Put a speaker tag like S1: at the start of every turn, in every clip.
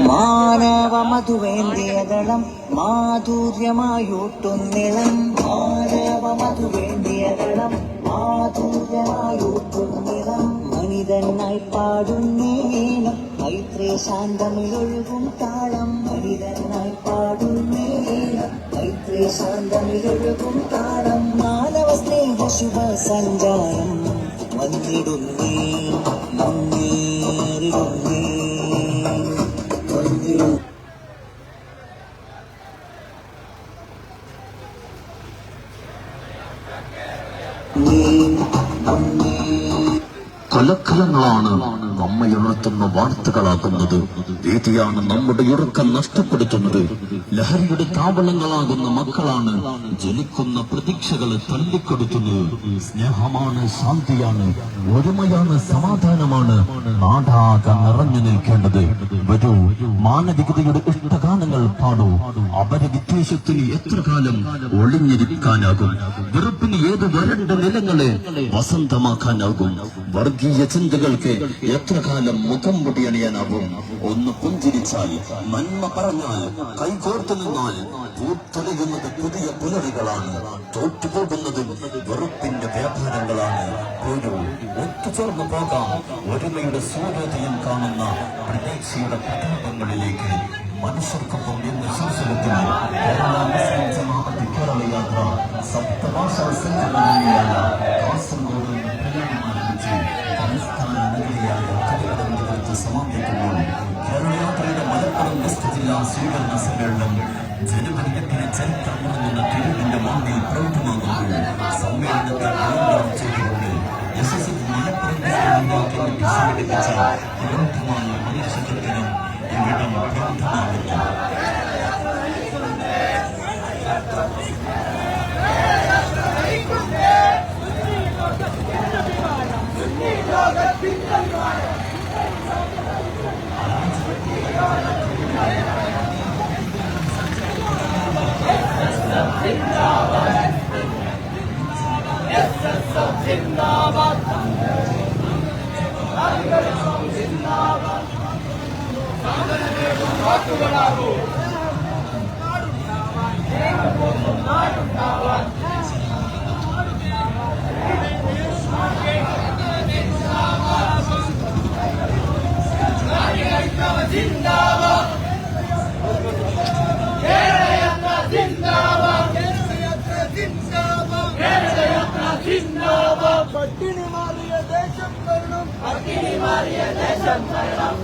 S1: മാനവമധുവേന്തിയതളം മാധുര്യമായൂട്ടുന്നിളം മാനവമധുവേന്തിയതളം മാധുര്യമായൂട്ടുന്നിളം മനിതനായി പാടുന്നേനം മൈത്രേ ശാന്തമിലൊഴുകും താളം മനിതനായി പാടുന്നേനം മൈത്രേ ശാന്തമിലൊഴുകും താളം മാനവ സ്നേഹ ശുഭ സഞ്ചാരം വന്നിടുന്നേ മുന്നേറിടുന്നേ
S2: കലക്കലങ്ങളാണ് നമ്മയുണർത്തുന്ന വാർത്തകളാകുന്നത്. രീതിയാണ് നമ്മുടെ ഉറക്കം നഷ്ടപ്പെടുത്തുന്നത്. ലഹരിയുടെ താവളങ്ങളാകുന്ന മക്കളാണ് ജനിക്കുന്ന പ്രതീക്ഷകളെ തള്ളിക്കൊടുത്തുന്നത്. സ്നേഹമാണ്, ശാന്തിയാണ്, ഒരുമയാണ്, സമാധാനമാണ് നാടാകെ നിറഞ്ഞു നിൽക്കേണ്ടത്. വരൂ, മാനവികതയുടെ ഇഷ്ടഗാനങ്ങൾ പാടൂ. അപരവിദ്വേഷത്തിന് എത്ര കാലം ഒളിഞ്ഞിരിക്കാനാകും? വെറുപ്പിന് ഏത് വരണ്ട നിലങ്ങളെ വസന്തമാക്കാനാകും? വർഗീയ ചിന്തകൾക്ക് എത്ര കാലം മുഖം പൊടിയണിയാനാവും? ഒന്ന് പുഞ്ചിരിച്ചാൽ, നന്മ പറഞ്ഞാൽ, കൈകോർത്തു നിന്നാൽ പൂത്തൊലിയുന്നത് പുതിയ പുലരികളാണ്. തോറ്റുപോകുന്നതും വെറുപ്പിന്റെ വ്യാപാരങ്ങളാണ്. ഒരു ഒത്തുചേർന്നു പോകാം ഒരുമയുടെ സൂര്യോദയം കാണുന്ന പ്രതീക്ഷയുടെ പ്രതാപങ്ങളിലേക്ക്. മനുഷ്യർക്കൊപ്പം എന്ന ശീർഷകത്തിൽ കേരള മുസ്ലിം ജമാഅത്ത് കേരള യാത്ര സപ്തഭാഷാ സംഘടനയായ കാസർഗോഡ് ആരംഭിച്ച് തലസ്ഥാന നഗരിയായ കടകടത്ത് സമാപിക്കുമ്പോൾ കേരളയാത്രയുടെ മലപ്പുറം വെസ്റ്റ് ജില്ലാ സ്വീകരണ സമ്മേളനം ജനുവരി 8 ചരിത്രമുറങ്ങുന്ന തിരുവിന്റെ മണ്ണിൽ പ്രൗഢമാകുമ്പോൾ സമ്മേളനത്തെ അലങ്കാരം ചെയ്തുകൊണ്ട് SSF മലപ്പുറം കമ്മിറ്റി സംഘടിപ്പിച്ച പ്രൗഢമായ മനുഷ്യദിനം ഇവിടം പ്രൗഢമാകുന്നു.
S3: പട്ടിണി മാറിയ ദേശം വരണം, പട്ടിണി മാറിയ ദേശം വരണം.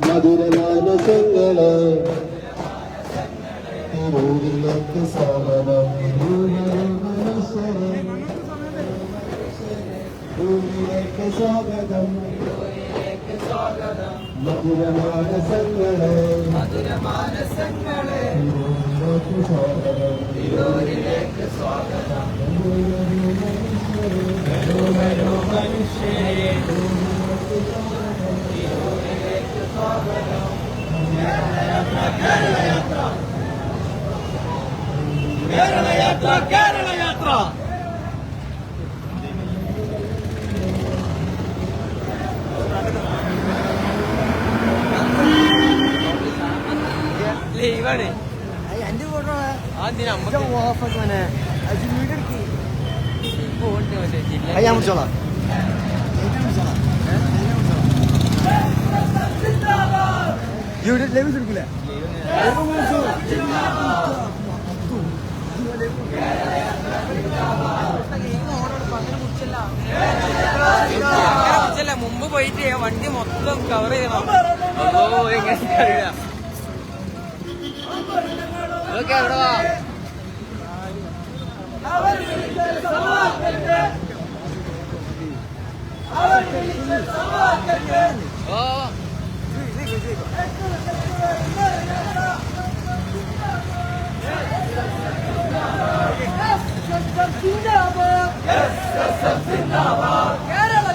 S4: മധുരമാനസങ്ങള് സ്വാഗതം സ്വാഗതം മധുരമാനസങ്ങളെ മധുരമാനസങ്ങളെ സ്വാഗതം തിരൂരിലേക്ക് സ്വാഗതം മനുഷ്യരെ തിരൂരിലേക്ക് സ്വാഗതം കേരളയാത്ര കേരളയാത്ര കേരളയാത്ര ലീവാണ് എന്റെ ഫോട്ടോ ഓഫാക്കാനെ ഞാൻ വിളിച്ചോളാം ലൈവ് എടുക്കില്ല മുമ്പ് പോയിട്ട് വണ്ടി മൊത്തം കവർ ചെയ്യണം. ഇതൊക്കെ എവിടെ വാ ഓ കേരള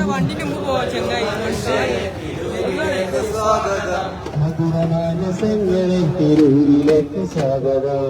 S4: വണ്ടിക്ക് മുമ്പ് പോവാ ചെങ്ങായി
S1: മധുരമാനസങ്ങളെ തെരുവിലേക്ക് സ്വാഗതം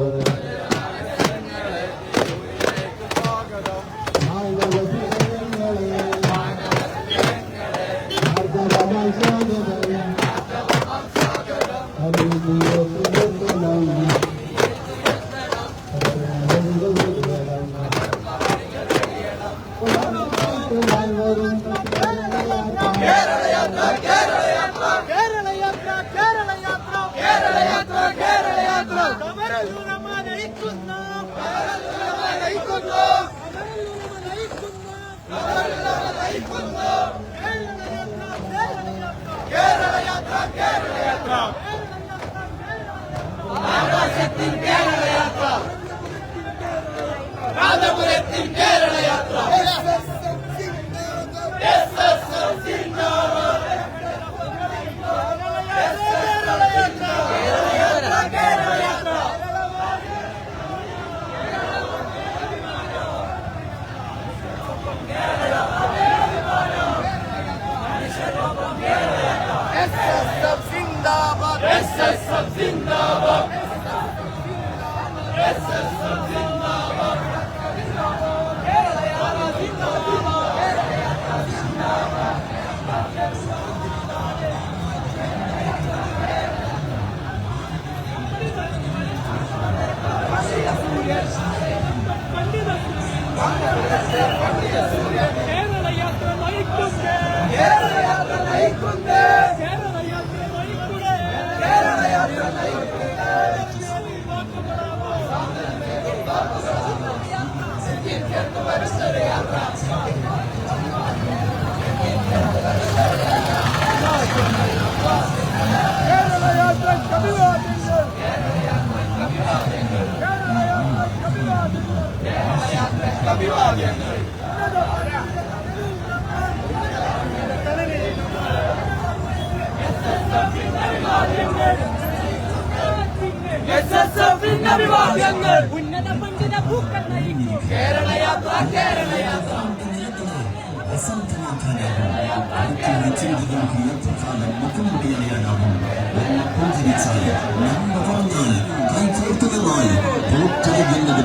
S3: ഉന്നത പണ്ഡിത പൂക്കൾ നയിക്കും കേരളയാത്ര കേരളയാത്ര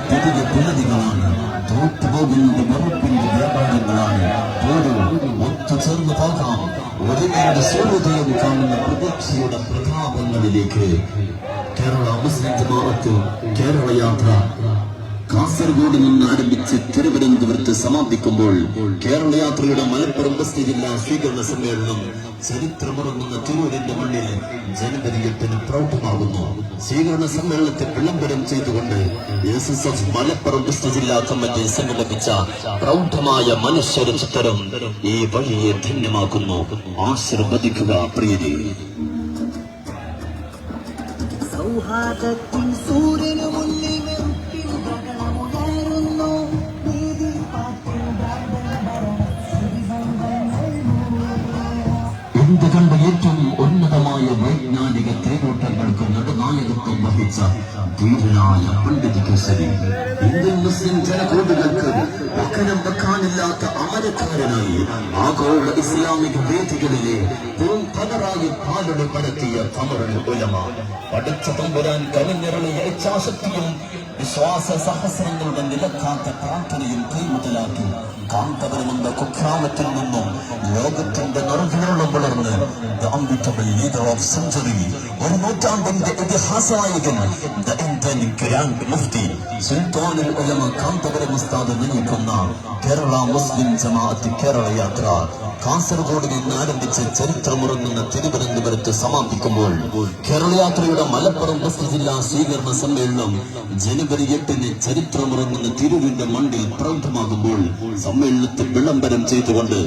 S2: പുതിയ പുലതികളാണ് തോറ്റുപോകുന്നത് വെറുപ്പിന്റെ വ്യാപാരങ്ങളാണ് ഒത്തുചേർന്ന് പോകാം ഒരുമയുടെ സൂര്യോദയം കാണുന്ന പ്രതീക്ഷയുടെ പ്രതാപങ്ങളിലേക്ക് കേരള മുസ്ലിം ജമാഅത്ത് കേരള യാത്ര കാസർഗോഡ് നിന്ന് ആരംഭിച്ച് തിരുവനന്തപുരത്ത് സമാപിക്കുമ്പോൾ കേരള യാത്രയുടെ മലപ്പുറം വെസ്റ്റ് ജില്ലാ സ്വീകരണ സമ്മേളനം ചരിത്രമുറങ്ങുന്ന തിരൂരിന്റെ മണ്ണിൽ ജനുവരി 8 പ്രൗഢമാകുന്നു. സ്വീകരണ സമ്മേളനത്തെ വിളംബരം ചെയ്തുകൊണ്ട് SSF മലപ്പുറം വെസ്റ്റ് ജില്ലാ കമ്മിറ്റി സംഘടിപ്പിച്ച പ്രൗഢമായ മനുഷ്യര ചിത്രം ഈ വഴിയെ ധന്യമാക്കുന്നു. ആശീർവദിക്കുക പ്രിയരെ.
S1: സൗഹാർദ്ദത്തിൻ സൂര്യനു മുന്നിൽ വെറുപ്പിൻ പ്രകടമുയരുന്നു. നീതി പാട്ടിൽ
S2: ഇന്ത്യ കണ്ട ഏറ്റവും ഉന്നതമായ വൈജ്ഞാനിക തേരോട്ടങ്ങൾക്ക് നെടുനായകത്വം വഹിച്ച ധീരനായ പണ്ഡിത കേസരി ഇന്ത്യൻ മുസ്ലിം ജനകോടികൾക്ക് പകരം വെക്കാനില്ലാത്ത അമരക്കാരനായി ആഗോള ഇസ്ലാമിക വേദികളിലെ പൂമ്പതറായി പാലട് പടത്തിയ തമറുൽ ഉലമ പഠിച്ച തമ്പുരാൻ കനിഞ്ഞിറളിയ ഇച്ഛാശക്തിയും വിശ്വാസ സഹസ്രങ്ങളുടെ നിലക്കാത്ത പ്രാർത്ഥനയും കൈമുതലാക്കി കാന്തപുരമെന്ന കുഗ്രാമത്തിൽ നിന്നും ലോകത്തിന്റെ നിറവിനോളം വളർന്ന് the unbeatable leader of century, ഒരു നൂറ്റാണ്ടിന്റെ ഇതിഹാസനായകൻ, ദ ഇന്ത്യൻ ഗ്രാൻഡ് മുഫ്തി സുൽത്താനുൽ ഉലമ കാന്തപുരം ഉസ്താദ് നയിക്കുന്ന കേരള മുസ്ലിം ജമാഅത്ത് കേരള യാത്ര കാസർഗോഡ് നിന്ന് ആരംഭിച്ച് ചരിത്രമുറങ്ങുന്ന തിരുവനന്തപുരത്ത് സമാപിക്കുമ്പോൾ കേരള യാത്രയുടെ മലപ്പുറം വെസ്റ്റ് ജില്ലാ സ്വീകരണ സമ്മേളനം ജനുവരി 8 ചരിത്രമുറങ്ങുന്ന തിരൂരിന്റെ മണ്ണിൽ പ്രൗഢമാകുമ്പോൾ സമ്മേളനത്തിൽ വിളംബരം ചെയ്തുകൊണ്ട്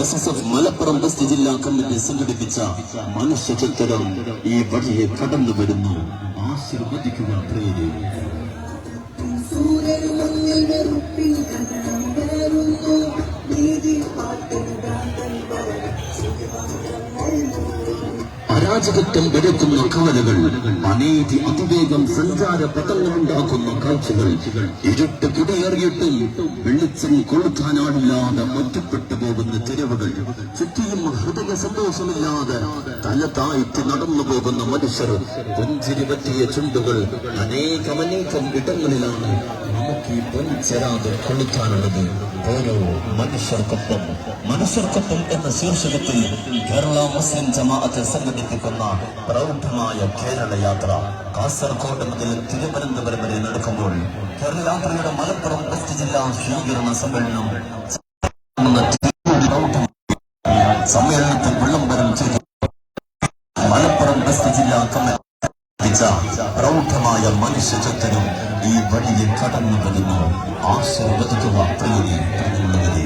S2: SSF മലപ്പുറം വെസ്റ്റ് ജില്ലാ കമ്മിറ്റി സംഘടിപ്പിച്ച മനുഷ്യ ചിത്രം ഈ വഴിയെ കടന്നു വരുന്നു. ആശീർവദിക്കുക പ്രിയരെ.
S1: സൂര്യനു മുന്നിൽ വെറുപ്പിൻ പ്രകടമുയരുന്നു. നീതി പാട്ടിൽ
S2: അരാജകത്വം വിരക്കുന്ന കവലകൾ, അനീതി അതിവേഗം സഞ്ചാര പഥങ്ങളുണ്ടാക്കുന്ന കാഴ്ചകൾ, ഇരുട്ട് കുടിയേറിയിട്ടും വെളിച്ചം കൊളുത്താനാളില്ലാതെ ഒറ്റപ്പെട്ടു പോകുന്ന തെരുവുകൾ, ചുറ്റിയും ഹൃദയ സന്തോഷമില്ലാതെ തല താഴ്ത്തി നടന്നു പോകുന്ന മനുഷ്യർ, പുഞ്ചിരി പറ്റിയ ചുണ്ടുകൾ, അനേകം ഇടങ്ങളിലാണ് നമുക്ക് ഈ പൊൻചെരാത് കൊളുത്താനുള്ളത്. ഓരോ മനുഷ്യർക്കൊപ്പം എന്ന ശീർഷകത്തിൽ കേരള മുസ്ലിം ജമാഅത്ത് സംഘടിപ്പിക്കുന്ന പ്രൗഢമായ കേരള യാത്ര കാസർഗോഡ് മുതൽ തിരുവനന്തപുരം വരെ നടക്കുമ്പോൾ കേരള യാത്രയുടെ മലപ്പുറം വെസ്റ്റ് ജില്ലാ സ്വീകരണ സമ്മേളനം സമ്മേളനത്തിൽ വിളംബരം ചെയ്തു മലപ്പുറം വെസ്റ്റ് ജില്ലാ കമ്മിറ്റി പ്രൗഢമായ മനുഷ്യത്വത്തിനും ഈ വഴിയെ കടന്നു വരുന്നു. ആശീർവദിക്കുക പ്രിയനെ പ്രിയമുള്ളവരെ.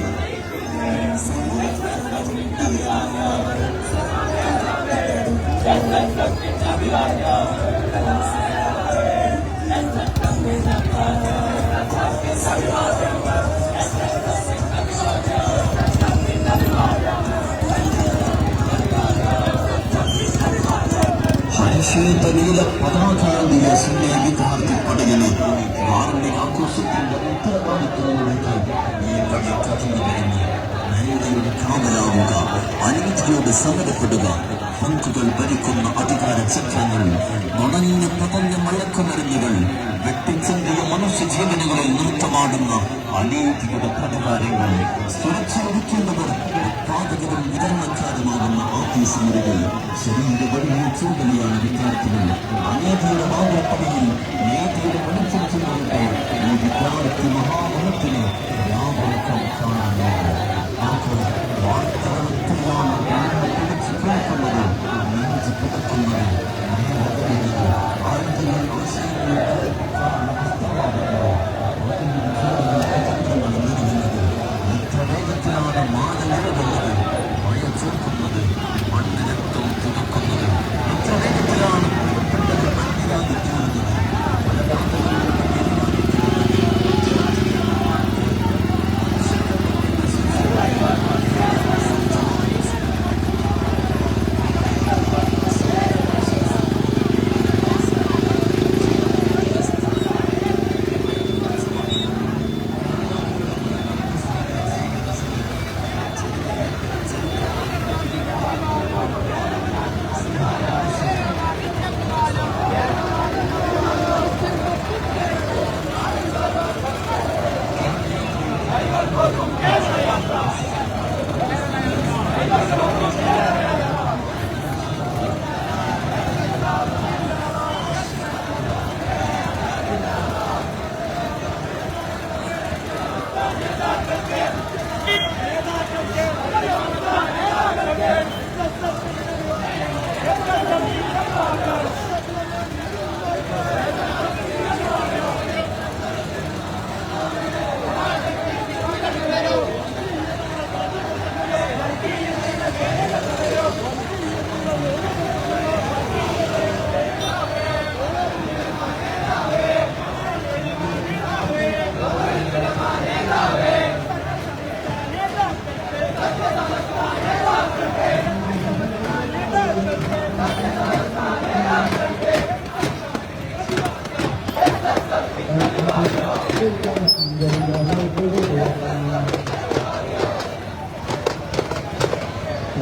S2: ഹരിശീതനീല പതാകേന്തിയ വിദ്യാർത്ഥി പടയണി വാർഷിക ആഘോഷത്തിന്റെ ഉത്തരവാദിത്വങ്ങളിലേക്ക് ഈ വഴി കടന്നു വരുന്നു. നന്മയുടെ കാവലാവുക, അനീതിയോട് സമരപ്പെടുക, പങ്കുകൾ ഭരിക്കുന്ന അധികാര ചക്രങ്ങൾ, നുണഞ്ഞ പതഞ്ഞ മയക്കുമരുന്നുകൾ, വെട്ടിച്ചെന്തിയ മനുഷ്യജീവനുകളിൽ നൃത്തമാടുന്ന അനീതിയുടെ പ്രതികാരങ്ങൾ, സുരക്ഷ ഒരുക്കേണ്ടവർ ഉത്പാദകരും വിതരണക്കാരുമാകുന്ന ഓഫീസ് മുറികൾ, ശരീര വഴിയിൽ ചൂടലിയാണ് വിദ്യാർത്ഥികൾ. അനീതിയുടെ വാതിൽപ്പടിയിൽ നീതിയുടെ വെളിച്ചം ചെന്നുകൊണ്ട് ഈ വിദ്യാർത്ഥി മഹാമഹത്തിന് വ്യാപകം കാണാനാണ്. വാർത്തകളത്തിലാണ് പിടിച്ചു കേൾക്കുന്നത്, നെഞ്ച് പിടക്കുന്നത്, ഇത്ര വേഗത്തിലാണ് മാന നിലകൊള്ളുന്നത്, മഴ ചേർക്കുന്നത്, മണ്ണിരക്തം തുറക്കുന്നത്, ഇത്ര വേഗത്തിലാണ് അന്യരാധിക്കുന്നത്.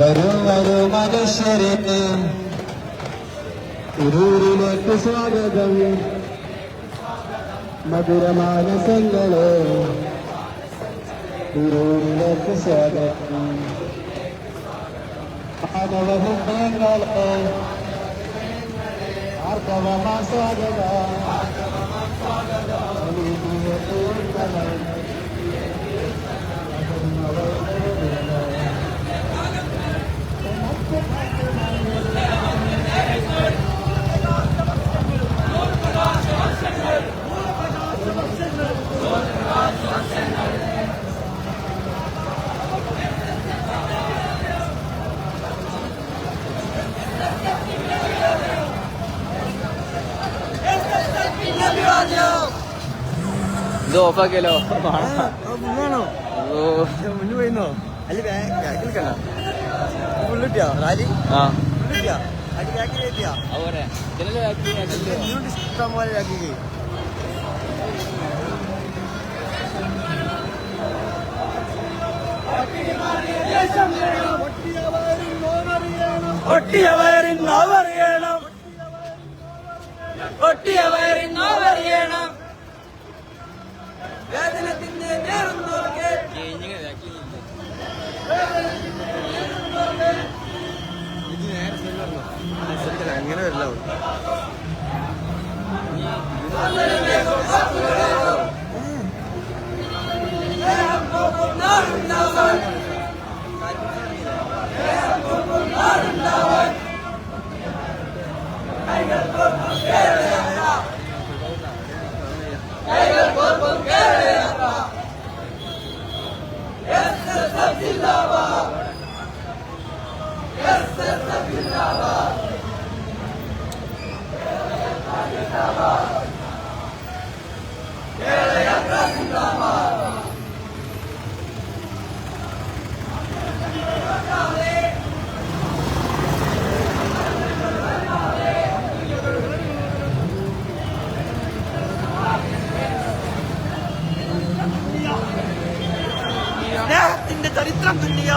S1: വരൂ വരൂ മനുഷ്യരെ, തിരൂരിലേക്ക് സ്വാഗതം. മധുരമാനസങ്ങളെ, തിരൂരിലേക്ക് സ്വാഗതം. മാനവഹൃദയങ്ങളെ, ആർക്കവമാ സ്വാഗതം.
S4: ഇത് ഓഫാക്കിയല്ലോ.
S3: മുന്നു പോയിന്നോ? അല്ല ബാക്കിൽ കണ്ടോ? ഫുള്ളിട്ടിയോ റാലി?
S4: ആ
S3: ഫുള്ളിട്ടിയോ?
S4: അവരെ
S3: ഇഷ്ടം പോലെ ആക്കി ഒട്ടിയവരിന്നോവറിയണം വേദനത്തിന്റെ നേർന്നോർക്കെ അങ്ങനെ വരില്ല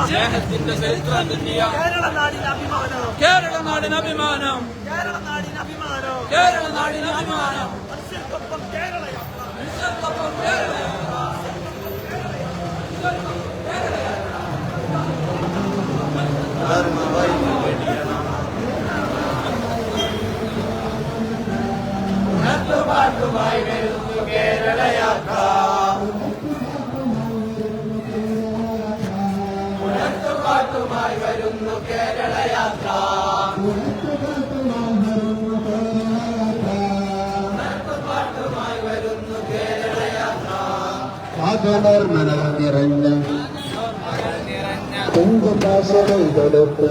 S3: സ്നേഹത്തിന്റെ ചരിത്രം തുല്യ കേരള നാടിന് അഭിമാനം കേരള നാടിന് അഭിമാനം മനുഷ്യർക്കൊപ്പം കേരള യാത്ര പാട്ടുമായി വരുന്നു കേരള യാത്ര പാട്ടുമായി വരുന്നു കേരള യാത്ര പാട്ടുമായി വരുന്നു കേരള യാത്ര
S1: ആഗമർമണ നിറഞ്ഞ കുങ്കുമാശനൈതൊടുപ്പ്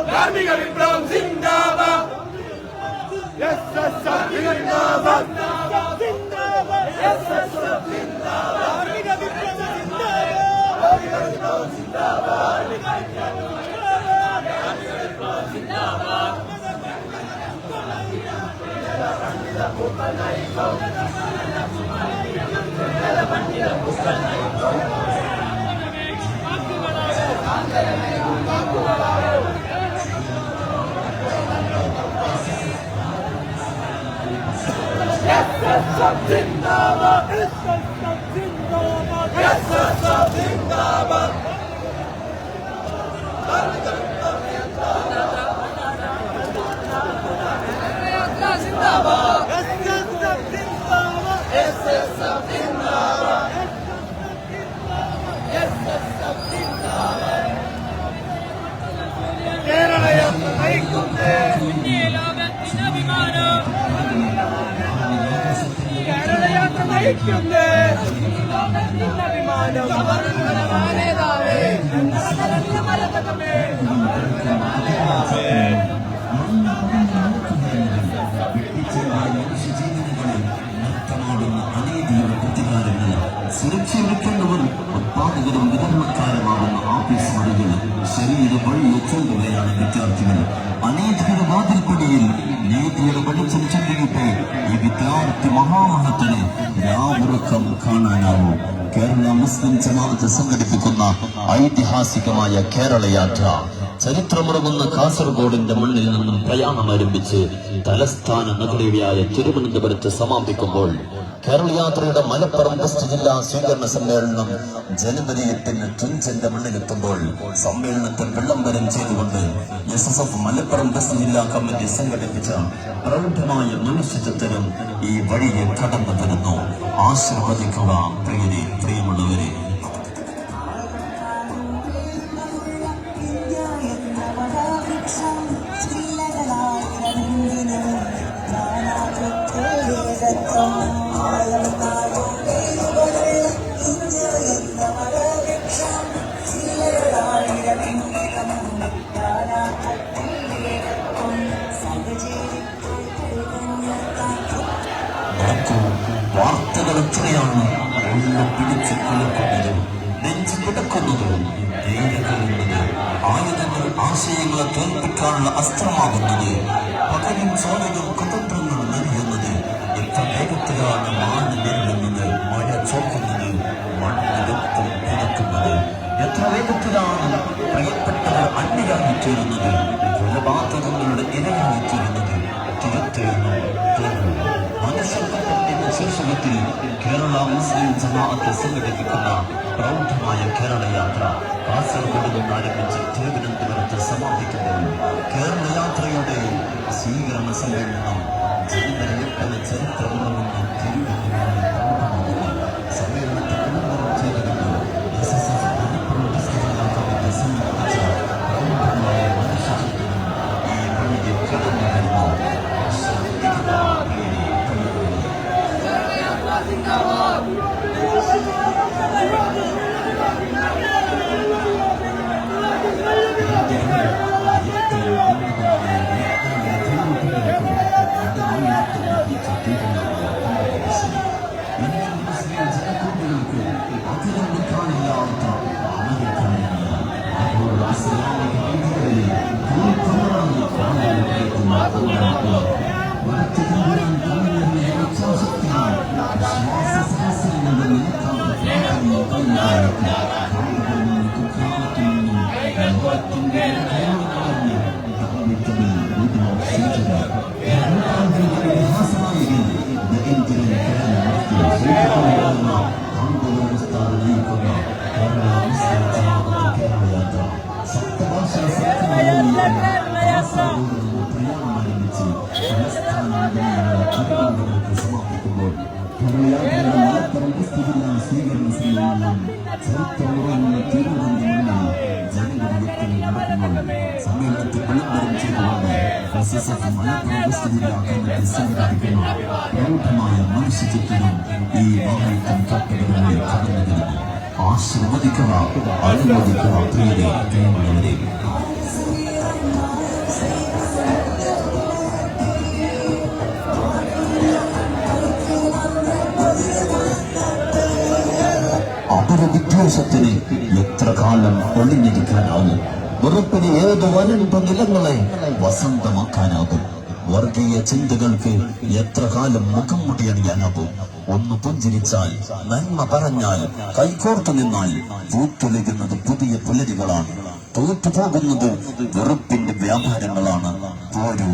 S3: Karmika Viplam Zindabad SSF Zindabad SSF Zindabad Karmika Viplam Zindabad
S2: സുരക്ഷയൊരുക്കേണ്ടവർ ഉത്പാദകരും വിതരണക്കാരുമാകുന്ന ആഫീസ് മുറികൾ ശരീരം വഴി എത്തേണ്ടവയാണ് വിദ്യാർത്ഥികൾ. അനേകരുടെ വാതിൽപ്പടിയിൽ നീതിയുടെ വെളിച്ചം ചെല്ലിയിട്ട് ഈ വിദ്യാർത്ഥി മഹാമഹത്തിന് രാവുറക്കം കാണാനാവും. കേരള മുസ്ലിം ജമാഅത്ത് സംഘടിപ്പിക്കുന്ന ഐതിഹാസികമായ കേരള യാത്ര ചരിത്രമുറങ്ങുന്ന കാസർഗോഡിന്റെ മണ്ണിൽ നിന്നും പ്രയാണം ആരംഭിച്ച് തലസ്ഥാന നഗരിയായ തിരുവനന്തപുരത്ത് സമാപിക്കുമ്പോൾ കേരള യാത്രയുടെ മലപ്പുറം വെസ്റ്റ് ജില്ലാ സ്വീകരണ സമ്മേളനം ജനുവരി 8 തുഞ്ചന്റെ മണ്ണിലെത്തുമ്പോൾ സമ്മേളനത്തിൽ വിളംബരം ചെയ്തുകൊണ്ട് SSF മലപ്പുറം വെസ്റ്റ് ജില്ലാ കമ്മിറ്റി സംഘടിപ്പിച്ച പ്രൗഢമായ മനുഷ്യചിത്രം ഈ വഴിയെ കടന്നു വരുന്നു. ആശീർവദിക്കുക പ്രിയരെ, പ്രിയമുള്ളവരെ. വാർത്തകൾ എത്രയാണ് പിടിച്ച് കൊലക്കുന്നതും നെഞ്ചു പിടക്കുന്നതും ധൈര്യപ്പെടുന്നത്, ആയുധങ്ങൾ ആശയങ്ങളെ തോൽപ്പിക്കാനുള്ള അസ്ത്രമാകുന്നത്, പകലും ചോരയും കുതന്ത്രങ്ങൾ നൽകുന്നത്, എത്ര വേഗത്തിലാണ് മാന് നേരിടുന്നത്, മഴ ചോക്കുന്നത്, മണ്ണിരക്തം പുതക്കുന്നത്, എത്ര വേഗത്തിലാണ് പ്രിയപ്പെട്ടവർ അന്യരായിത്തീരുന്നത്, കൊലപാതകങ്ങളുടെ ഇരയായിത്തീരുന്നത്. തിരുത്തേന്നു മനുഷ്യർക്കൊപ്പം ശീർഷകത്തിൽ കേരള മുസ്ലിം ജമാഅത്ത് സംഘടിപ്പിക്കുന്ന പ്രൗഢമായ കേരള യാത്ര കാസർഗോഡ് നിന്ന് ആരംഭിച്ച് തിരുവനന്തപുരത്ത് സമാപിക്കുമ്പോൾ കേരള യാത്രയുടെ സ്വീകരണ സമ്മേളനം ജനുവരി 8 ചരിത്രമുറങ്ങുന്ന സമ്മേളനത്തിൽ വിളംബരം ചെയ്തുകൊണ്ട് SSF മലപ്പുറം വെസ്റ്റ് ജില്ലാ കമ്മിറ്റി സംഘടിപ്പിച്ച പ്രൗഢമായ മനുഷ്യചിത്രം ഈ വഴിയെ കടന്നു വരുന്നു. സമാപിക്കുമ്പോൾ മലപ്പുറം വെസ്റ്റ് ജില്ലാ സ്വീകരണ സമ്മേളനം ചരിത്രമുറങ്ങുന്ന തിരുവനന്തപുരം ജനുവരി 8 നടക്കുമ്പോൾ സമ്മേളനത്തിൽ വിളംബരം ചെയ്തുകൊണ്ട് SSF മലപ്പുറം വെസ്റ്റ് ജില്ലാ കമ്മിറ്റി സംഘടിപ്പിക്കുന്ന പ്രൗഢമായ മനുഷ്യചിത്രം ഈ വാഹനത്തിൽ കട്ടകളിൽ കടന്നു വരുന്നു. ആശീർവദിക്കുക, അനുമോദിക്കുക പ്രിയരെ, പ്രിയമുള്ളവരെ. വിദ്വേഷത്തിന് എത്ര കാലം ഒളിഞ്ഞിരിക്കാനാവും? വെറുപ്പിന് ഏത് വരണ്ട നിലങ്ങളെ വസന്തമാക്കാനാകും? വർഗീയ ചിന്തകൾക്ക് എത്ര കാലം മുഖം മുടിയണിയാനാകും? ഒന്ന് പുഞ്ചിരിച്ചാൽ, നന്മ പറഞ്ഞാൽ, കൈകോർത്തു നിന്നാൽ പൂത്തൊലിക്കുന്നത് പുതിയ പുലരികളാണ്. തോറ്റുപോകുന്നത് വെറുപ്പിന്റെ വ്യാപാരങ്ങളാണ്. പോരൂ,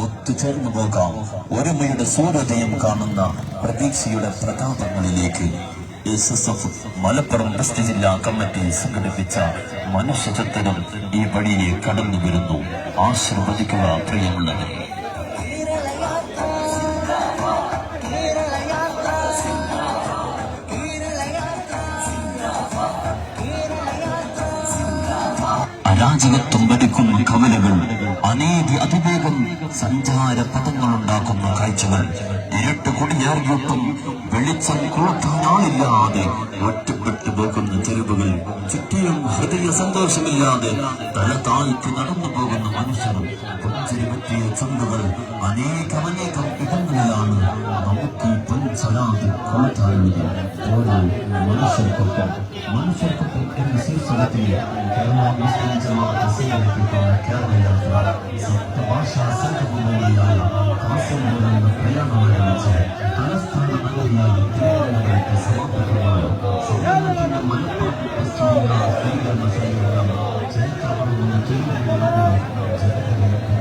S2: ഒത്തുചേർന്നു പോകാം ഒരുമയുടെ സൂര്യോദയം കാണുന്ന പ്രതീക്ഷയുടെ പ്രതാപങ്ങളിലേക്ക്. SSF മലപ്പുറം വെസ്റ്റ് ജില്ലാ കമ്മിറ്റി സംഘടിപ്പിച്ച മനുഷ്യചിത്രം ഈ വഴിയെ കടന്നു വരുന്നു. ആശീർവദിക്കുക പ്രിയമുള്ളവരെ. അരാജകത്വം ഭരിക്കുന്ന കവലകൾ, അനേക അതിവേഗം സഞ്ചാര പദങ്ങളുണ്ടാക്കുന്ന കാഴ്ചകൾ, ഇരട്ട് കൊടിയേറിയിട്ടും വെളിച്ചം കൂട്ടാനാളില്ലാതെ ഒറ്റപ്പെട്ടു പോകുന്ന തെരുവുകൾ, ചുറ്റിയും ഹൃദയ സന്തോഷമില്ലാതെ തല താഴ്ത്തി നടന്നു പോകുന്ന മനുഷ്യർ, പുഞ്ചിരി പറ്റിയ ചുണ്ടുകൾ, അനേകം ഇടങ്ങളിലാണ് നമുക്ക് ഈ പൊൻചലാത് കൂട്ടാനുള്ളത്. ഓരോ മനുഷ്യർക്കൊപ്പം എന്ന ശീർഷകത്തിൽ കേരള മുസ്ലിം ജമാഅത്ത് സംഘടിപ്പിക്കുന്ന കേരള യാത്ര സപ്തഭാഷാ സംഘടനയായ കാസർഗോഡ് എന്ന പ്രയാണമാരംഭിച്ച് തലസ്ഥാന നഗരിയായ തിരുവനന്തപുരത്ത് സമാപിക്കുമ്പോൾ സമ്മേളനത്തിന്റെ മലപ്പുറം വെസ്റ്റ് ജില്ലാ സ്വീകരണ സമ്മേളനം ചരിത്രപരമായ തിരുവനന്തപുരം ജനതകളിലേക്ക്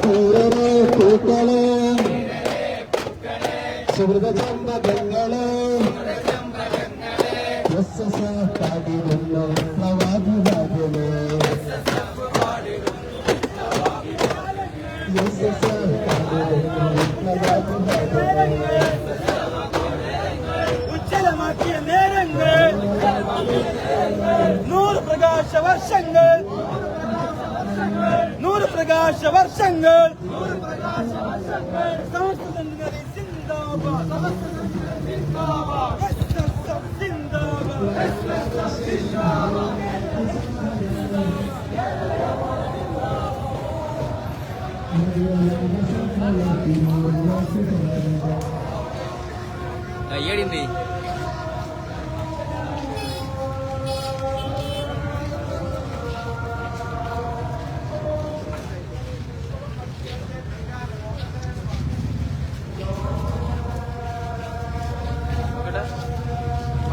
S1: പൂരരെ പൂക്കളെ സുഹൃതചമ്പകങ്ങളെ പാടിരുന്നു പ്രവാദിവാദികളെ
S3: ഉജ്ജലമാക്കിയ നേരങ്ങൾ 100 പ്രകാശ വർഷങ്ങൾ 100 പ്രകാശ വർഷങ്ങൾ സംസ്കൃതി സിന്ദാബാദ്
S4: అయ్యాడింది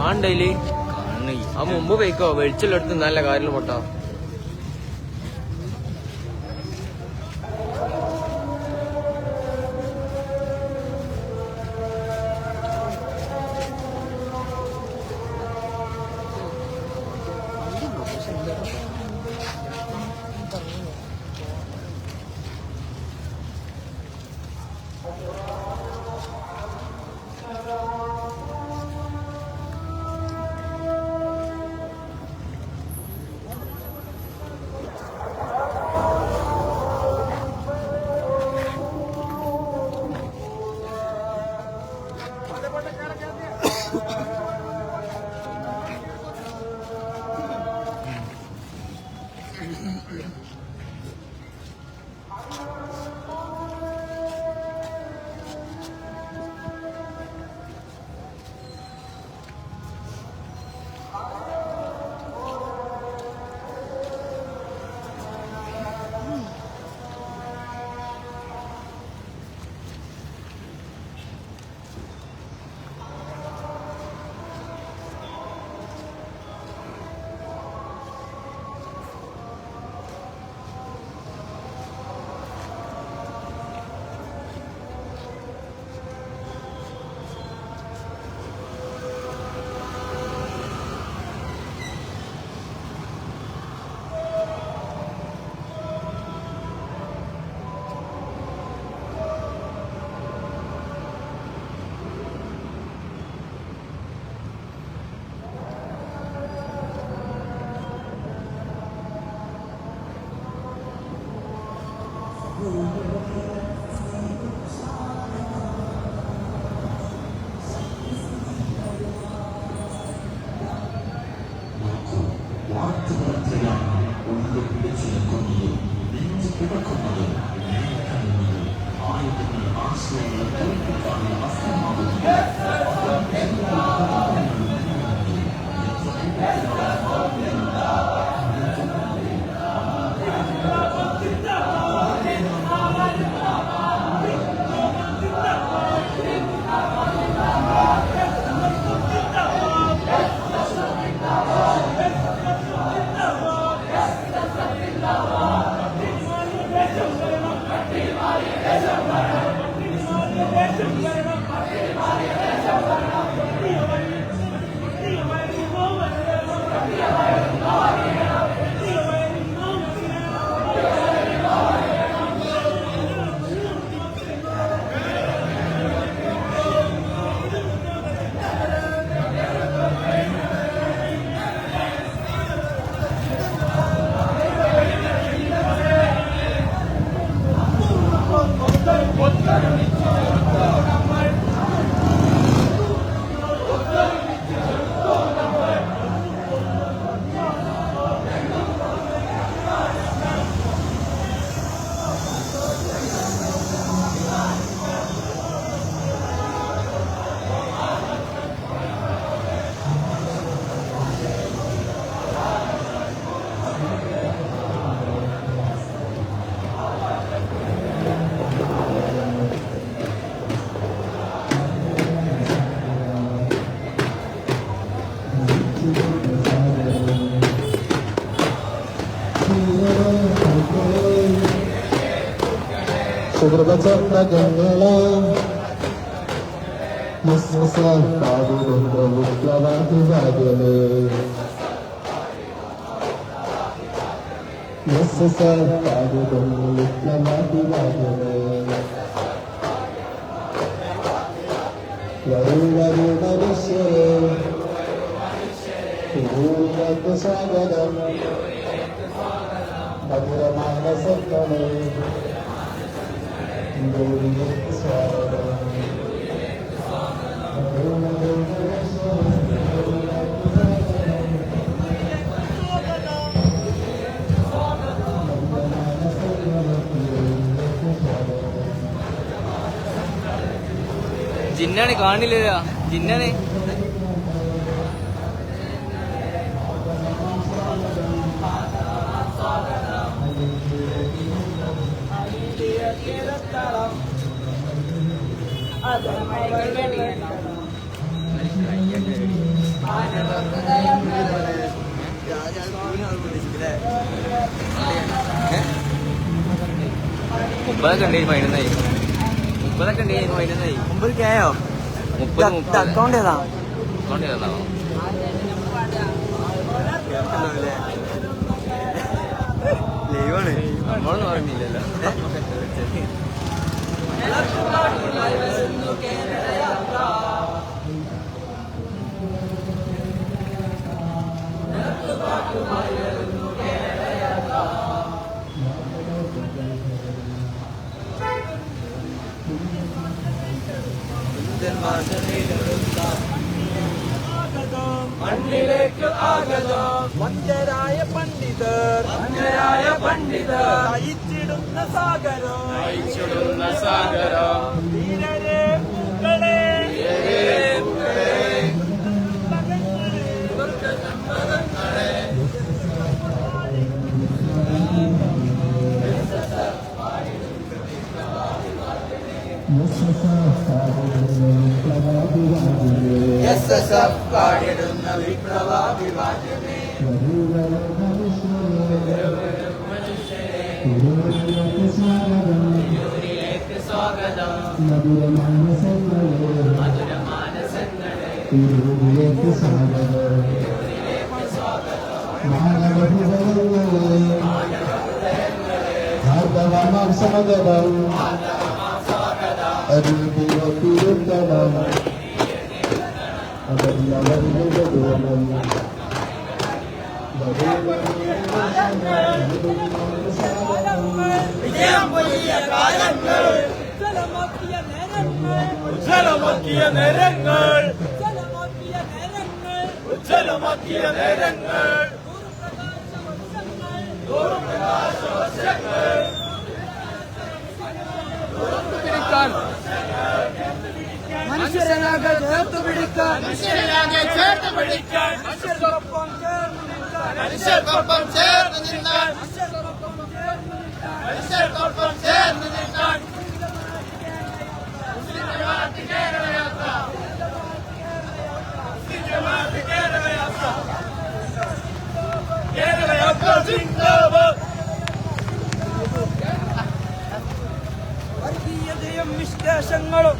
S4: ആണ്ടയില് ആ മുമ്പ് പോയിക്കോ വെളിച്ചെടുത്ത് നല്ല കാര്യം പൊട്ടാ
S1: സുഹൃതചന്ദ്രങ്ങളെ പാടുന്ന വിപ്ലവാദിവാദികളെ പാടുന്ന വിപ്ലവാദിവാദികളെ വരൂ വരൂ മനുഷ്യരെ തിരൂരിലേക്ക് സ്വാഗതം മധുരമായ സത്കളെ തിരൂരിലേക്ക് സ്വാഗതം
S4: ജിന്നാണ് കാണില്ല ജിന്നാണ് മുപ്പതൊക്കെ ഉണ്ട് 11 മുപ്പതൊക്കെ ഉണ്ട് 11
S3: മുമ്പൊക്കെയായോ
S4: 30
S3: അക്കൗണ്ട് ഏതാ
S4: അക്കൗണ്ട് ഏതാണോ
S3: ലൈവാണ്
S4: നമ്മളൊന്നും പറഞ്ഞില്ലല്ലോ
S3: മണ്ണിലേക്ക് ആഗതം വന്ദരായ പണ്ഡിതർ നയിച്ചിടുന്ന സാഗരം ധീരരേ പൂക്കളെ
S1: SSF പാടിടുന്ന വിപ്ലവാദിവാദികളെ തിരൂരിലേക്ക് സ്വാഗതം മധുരമാനസങ്ങളെ തിരൂരിലേക്ക് സ്വാഗതം മാനവഹൃദയങ്ങളെ ഭാർഗവമാം സ്വാഗതം അരുവിയോ തിരുത്തണം
S3: വിജയം വലിയ കാലങ്ങൾ ഉജ്ജ്വലമാക്കിയ നേരങ്ങൾ മനുഷ്യരാകെ ചേർത്ത് പിടിക്കാൻ മനുഷ്യർക്കൊപ്പം ചേർന്ന് നിൽക്കാൻ കേരളയാത്ര ജിന്ദാബാദ് വർഗീയതയും നിർദ്ദേശങ്ങളും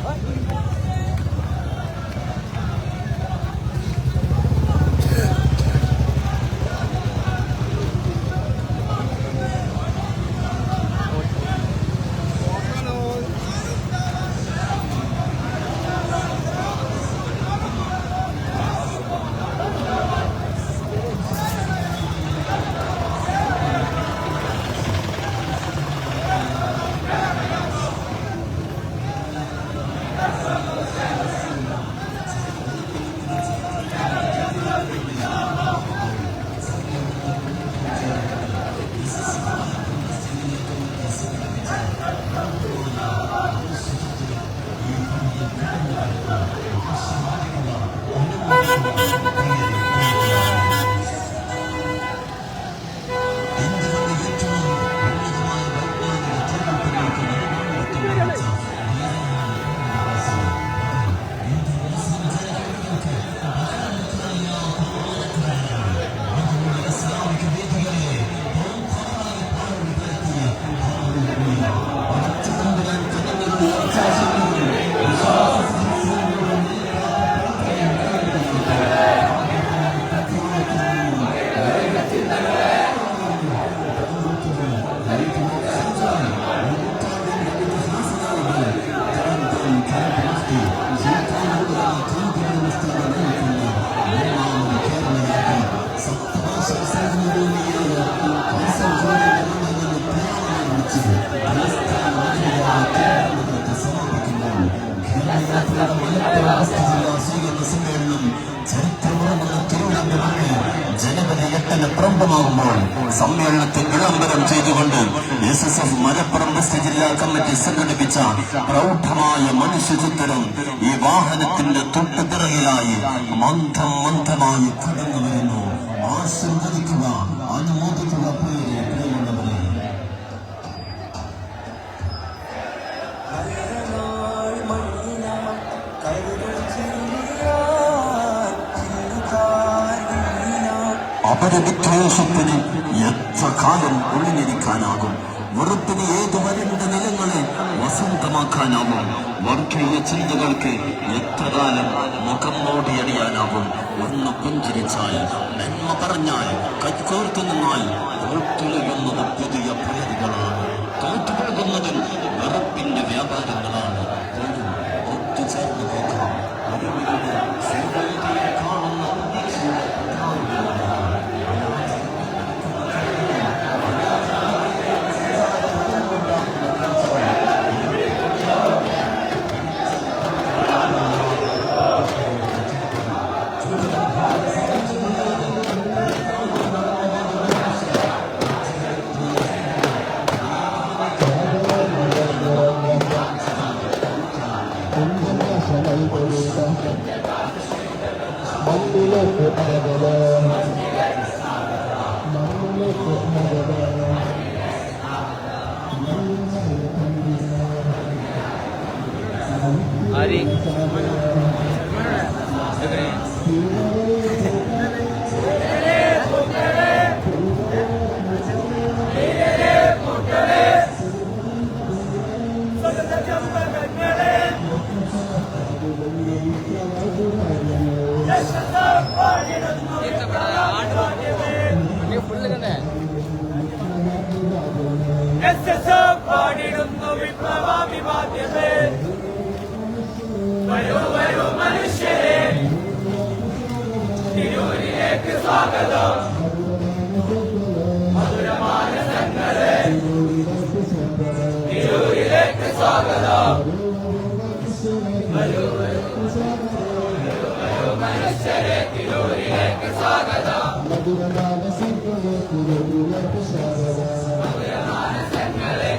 S2: ജനുവരി 8 പ്രാരംഭമാകുമ്പോൾ സമ്മേളനത്തിൽ വിളംബരം ചെയ്തുകൊണ്ട് SSF മലപ്പുറം വെസ്റ്റ് ജില്ലാ കമ്മിറ്റി സംഘടിപ്പിച്ച പ്രൗഢമായ മനുഷ്യചിത്രം ഈ വാഹനത്തിന്റെ തൊട്ടുപിറകിലായി മന്ദമായി കടന്നു വരുന്നു. ആശീർവദിക്കുക, അനുമോദിക്കുക പ്രിയമുള്ളവരെ. അപരവിദ്വേഷത്തിന് എത്ര കാലം ഒളിഞ്ഞിരിക്കാനാകും? വെറുപ്പിന് ഏതു വരണ്ട നിലങ്ങളെ വസന്തമാക്കാനാവും? വർഗീയ ചിന്തകൾക്ക് എത്ര കാലം മുഖം മൂടിയടിയാനാവും? ഒന്ന് പുഞ്ചിരിച്ചാൽ, നന്മ പറഞ്ഞാൽ, കൈകോർത്തു നിന്നാൽ തോട്ടുലയുന്നത് പുതിയ പദ്ധതികളാണ്. തോറ്റുപോകുന്നതിൽ വെറുപ്പിന്റെ വ്യാപാരങ്ങളാണ്. ഒത്തുചേർന്ന് പോകാം. അറിവിലൂടെ സേവനത്തെ കാണുന്ന
S4: ആരി
S3: പാടിടുന്നു വിപ്ലവാഭിവാദ്യമേ. വരൂ വരൂ മനുഷ്യരെ, തിരൂരിലേക്ക് സ്വാഗതം. മധുരമാനസങ്ങളെ, തിരൂരിലേക്ക് സ്വാഗതം. വരൂ വരൂ മനുഷ്യരെ, തിരൂരിലേക്ക് സ്വാഗതം. മധുരമാനസങ്ങളെ,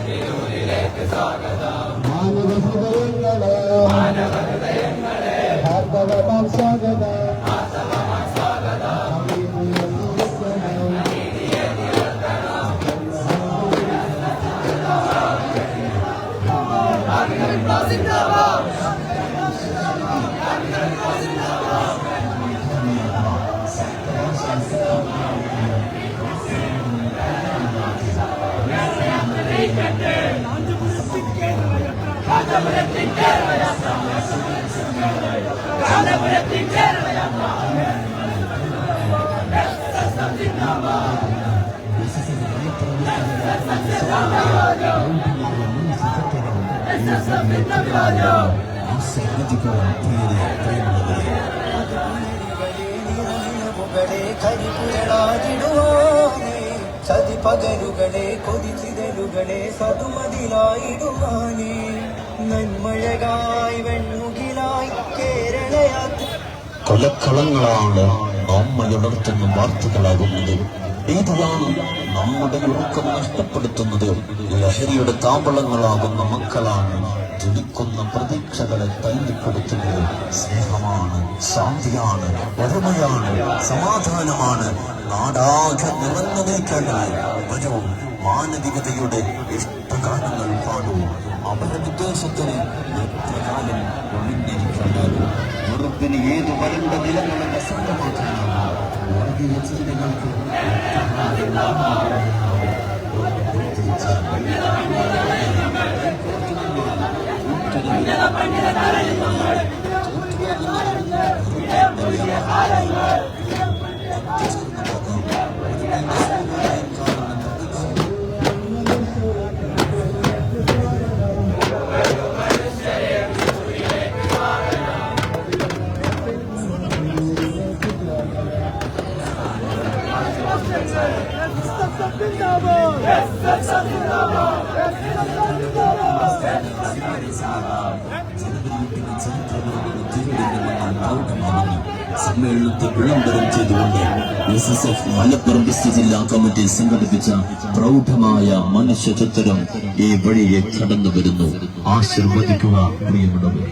S3: തിരൂരിലേക്ക് സ്വാഗതം. മാനവഹൃദയങ്ങളെ, ഭാർഗവമാം സ്വാഗതം. ചതി പകലുകളെ കൊതിച്ചിതലുകളെ സതുമതിലായിടുവാനേ നന്മഴകായി വെൺമുകിലായി കേരളയാത്ര
S2: കൊലക്കളങ്ങളാണ് നമ്മയുണർത്തുന്ന വാർത്തകളാകുന്നത്. ഏതാണ് നമ്മുടെ ഉറക്കം നഷ്ടപ്പെടുത്തുന്നത്? ലഹരിയുടെ താമ്പളങ്ങളാകുന്ന മക്കളാണ് ജനിക്കുന്ന പ്രതീക്ഷകളെ തല്ലിക്കൊടുക്കുന്നത്. സ്നേഹമാണ്, ശാന്തിയാണ്, ഒരുമയാണ്, സമാധാനമാണ് നാടാകെ നിറഞ്ഞു നിൽക്കേണ്ടത്. വരൂ, മാനവികതയുടെ ഇഷ്ടഗാനങ്ങൾ പാടൂ. അവരുടെ വിദ്വേഷത്തിന് എത്രകാലം ഒഴിഞ്ഞിരിക്കാനാകും? വെറുപ്പിന് ഏതു വരണ്ട നിലങ്ങളും പ്രസംഗമാക്കാനാകും. വർഗീയ ചിന്തകൾക്ക് സമ്മേളനത്തെ വിളംബരം ചെയ്തുകൊണ്ട് SSF മലപ്പുറം ഡിസ്ട്രിക്ട് ജില്ലാ കമ്മിറ്റി സംഘടിപ്പിച്ച പ്രൗഢമായ മനുഷ്യ ചിത്രം ഈ വഴിയെ കടന്നു വരുന്നു. ആശീർവദിക്കുക പ്രിയമുള്ളവർ.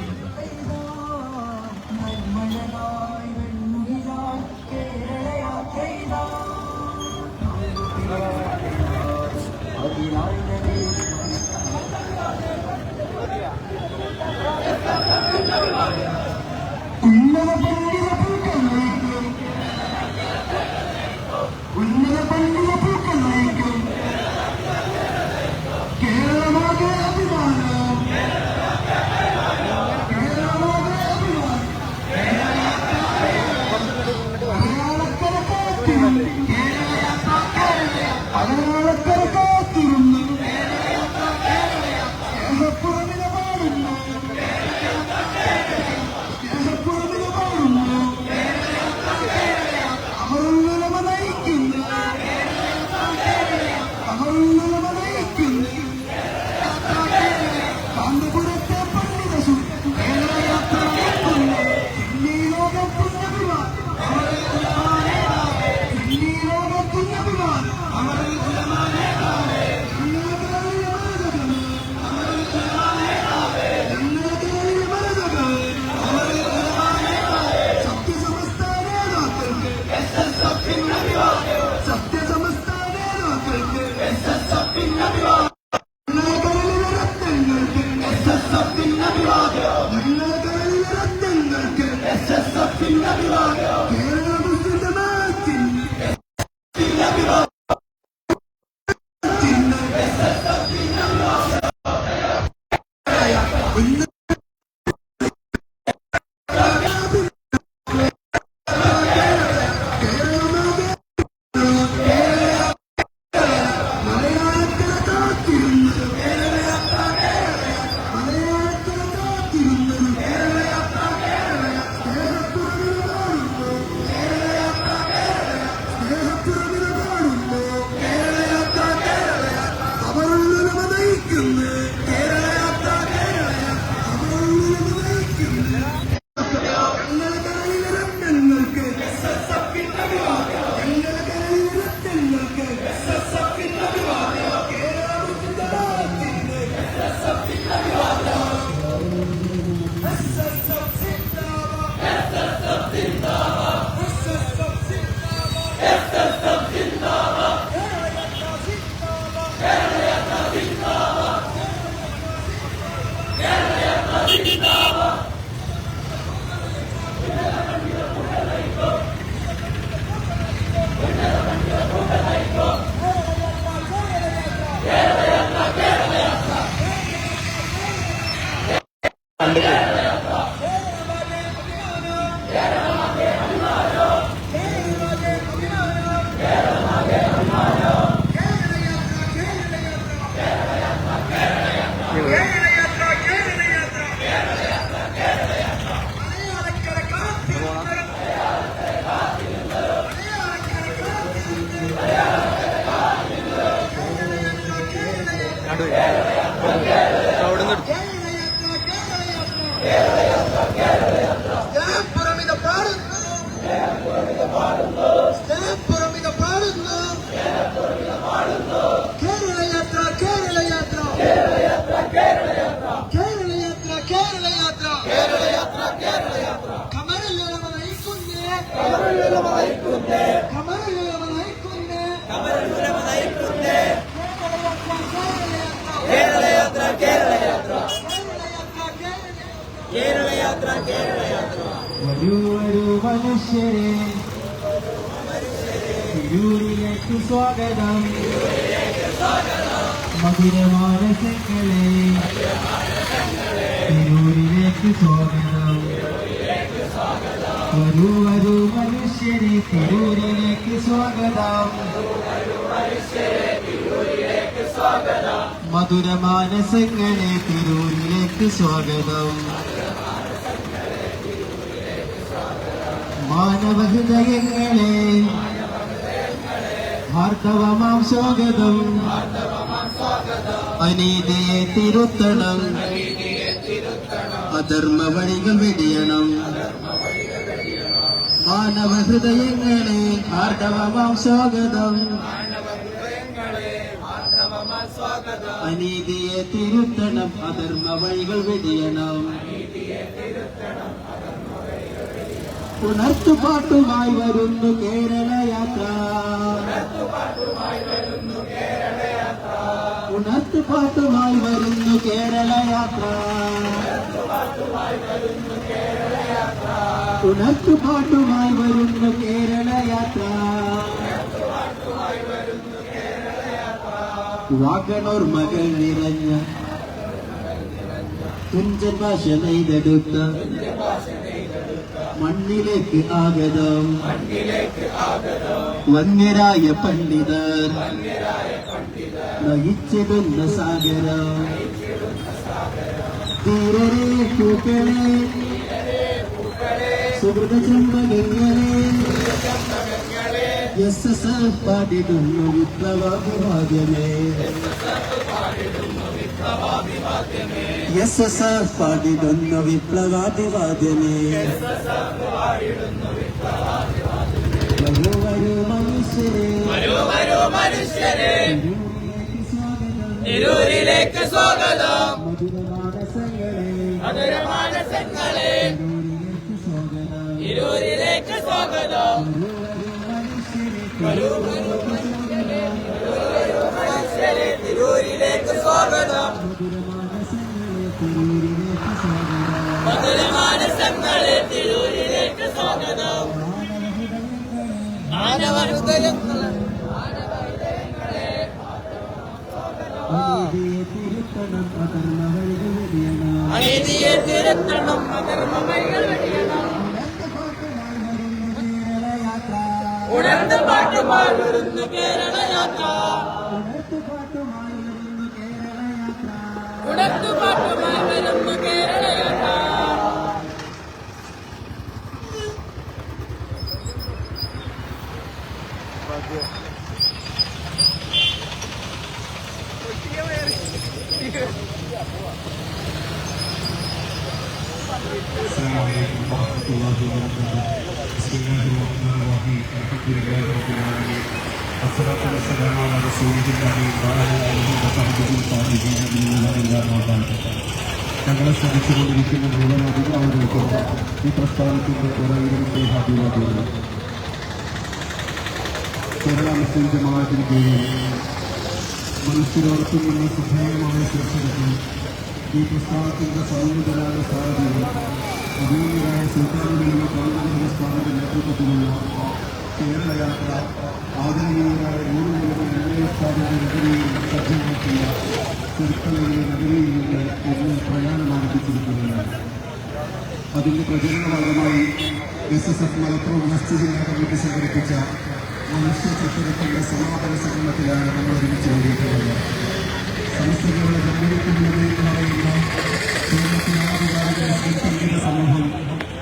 S4: അവിടുന്ന്
S3: സ്നേഹപുറമിത പാടുന്നു സ്നേഹപുറമിത പാടുന്നു കേരളയാത്ര കേരളയാത്ര കേരളയാത്ര കേരളയാത്ര കമരലമ നയിക്കുന്നേ കമരലമ നയിക്കുന്നേ കേരളയാത്ര കേരളയാത്ര
S1: വരൂ വരൂ മനുഷ്യരെ തിരൂരിലേക്ക് സ്വാഗതം മധുരമാനസങ്ങളെ തിരൂരിലേക്ക് സ്വാഗതം വരൂ വരൂ മനുഷ്യരെ തിരൂരിലേക്ക് സ്വാഗതം മധുരമാനസങ്ങളെ തിരൂരിലേക്ക് സ്വാഗതം മാനവഹൃദയങ്ങളെ ഭാർഗവമാം സ്വാഗതം അനീതിയെ തിരുത്തണം അധർമ്മ വഴികൾ വെടിയണം മാനവഹൃദയങ്ങളെ ഭാർഗവമാം സ്വാഗതം അനീതിയെ തിരുത്തണം അധർമ്മ വഴികൾ വെടിയണം ഉണർത്തുപാട്ടുമായി വരുന്നു കേരളയാത്ര ഉണർത്തുപാട്ടുമായി വരുന്നു കേരളയാത്ര ഉണർത്തുപാട്ടുമായി വരുന്നു കേരളയാത്ര വാഗണൂർ മകൾ നിറഞ്ഞ കുഞ്ചൻ ഭാഷ നെയ്തെടുത്ത മണ്ണിലേക്ക് ആഗതം വന്യരായ പണ്ഡിതർ നയിച്ചിടുന്ന സാഗരം ധീരരേ പൂക്കളെ സുഹൃത ചമ്പകങ്ങളെ എസ് പാടിടുന്നു വിപ്ലവാഭിവാദ്യമേ എസ് പാടിടുന്നു വിപ്ലവാഭിവാദ്യമേ വരൂ വരൂ മനുഷ്യരെ
S3: തിരൂരിലേക്ക് സ്വാഗതം
S1: മധുരമാനസങ്ങളെ
S3: തിരൂരിലേക്ക് സ്വാഗതം തിരൂരിലേക്ക് സ്വാഗതം മധുരമാനസങ്ങളെ തിരൂരിലേക്ക് സ്വാഗതം മാനവഹൃദയങ്ങളെ അനീതിയെ തിരുത്തണം അധർമ്മ വഴികൾ വെടിയണം ഉണർന്ന പാട്ടുമായി വരുന്നു കേരളയാത്ര ഉണർന്ന പാട്ടുമായി വരുന്നു കേരളയാത്ര
S1: السلام عليكم ورحمة الله وبركاته. بسم الله الرحمن الرحيم. الحمد لله رب العالمين. والصلاة والسلام على رسوله الأمين وعلى آله وصحبه الطاهرين من الله وبعد. ഞങ്ങളെ ശ്രമിച്ചുകൊണ്ടിരിക്കുന്ന മൂലമധികം അവതരിക്കുന്ന ഈ പ്രസ്ഥാനത്തിന്റെ പുറകിലിന്റെ അഭിവാദ്യങ്ങൾ കേരള മുസ്ലിം ജമാഅത്തിന് കീഴിൽ മനുഷ്യരോടൊപ്പം നിന്ന് ശ്രദ്ധേയമായ ശീർഷകത്തിൽ ഈ പ്രസ്ഥാനത്തിന്റെ സംയുക്തരായ സാരഥികൾ അഭിമുഖരായ സുൽത്താനുകളിലെ കോൺഗ്രസ് സ്ഥാനത്തിന്റെ നേതൃത്വത്തിലുള്ള കേരളയാത്ര ആദരണീയരായ 100 മില്യൺ സ്ഥാപന നഗരിയിൽ സജ്ജമാക്കിയ ചെറുക്കളയിലെ നഗരിയിൽ നിന്ന് ഇന്ന് പ്രയാണം ആരംഭിച്ചിരിക്കുകയാണ്. അതിന്റെ പ്രചരണ ഭാഗമായി SSF മലപ്പുറം വെസ്റ്റ് ജില്ലാ കമ്മിറ്റി സംഘടിപ്പിച്ച മനുഷ്യ ചരിത്രത്തിന്റെ സമാപന സമ്മേളനത്തിലാണ് നമ്മൾ ഒരുമിച്ച് കൂടിയിട്ടുള്ളത്. സംസ്ഥകളുടെ കമ്മ്യൂണിറ്റികളുടെ എന്ന് പറയുന്ന കേരളത്തിലാധികാരിക സംഘടിത സമൂഹം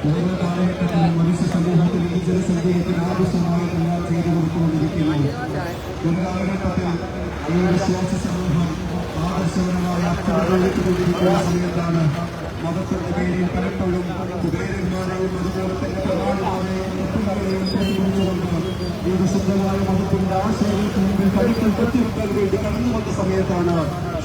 S1: ഓരോ കാലഘട്ടത്തിലും മനുഷ്യ സമൂഹത്തിൽ ഈ ജനസംഖ്യത്തിന് ആവശ്യമായ എല്ലാം ചെയ്തു കൊടുത്തുകൊണ്ടിരിക്കുന്നു. ഒരു കാലഘട്ടത്തിൽ ഈ വിശ്വാസ സമൂഹം ആദർശ ആദർശപരമായ അക്ഷരങ്ങളിലേക്കൊണ്ടിരിക്കുന്ന സമയത്താണ് മതത്തിന്റെ പേരിൽ പലപ്പോഴും കുബേരന്മാരെയും അതുപോലെ തന്നെ പ്രധാനമാരെയും ഈ വിശുദ്ധമായ മതത്തിന്റെ ആശയങ്ങൾക്ക് മുമ്പിൽ കരുക്കൾ കെട്ടിവെക്കാൻ വേണ്ടി കടന്നു വന്ന സമയത്താണ്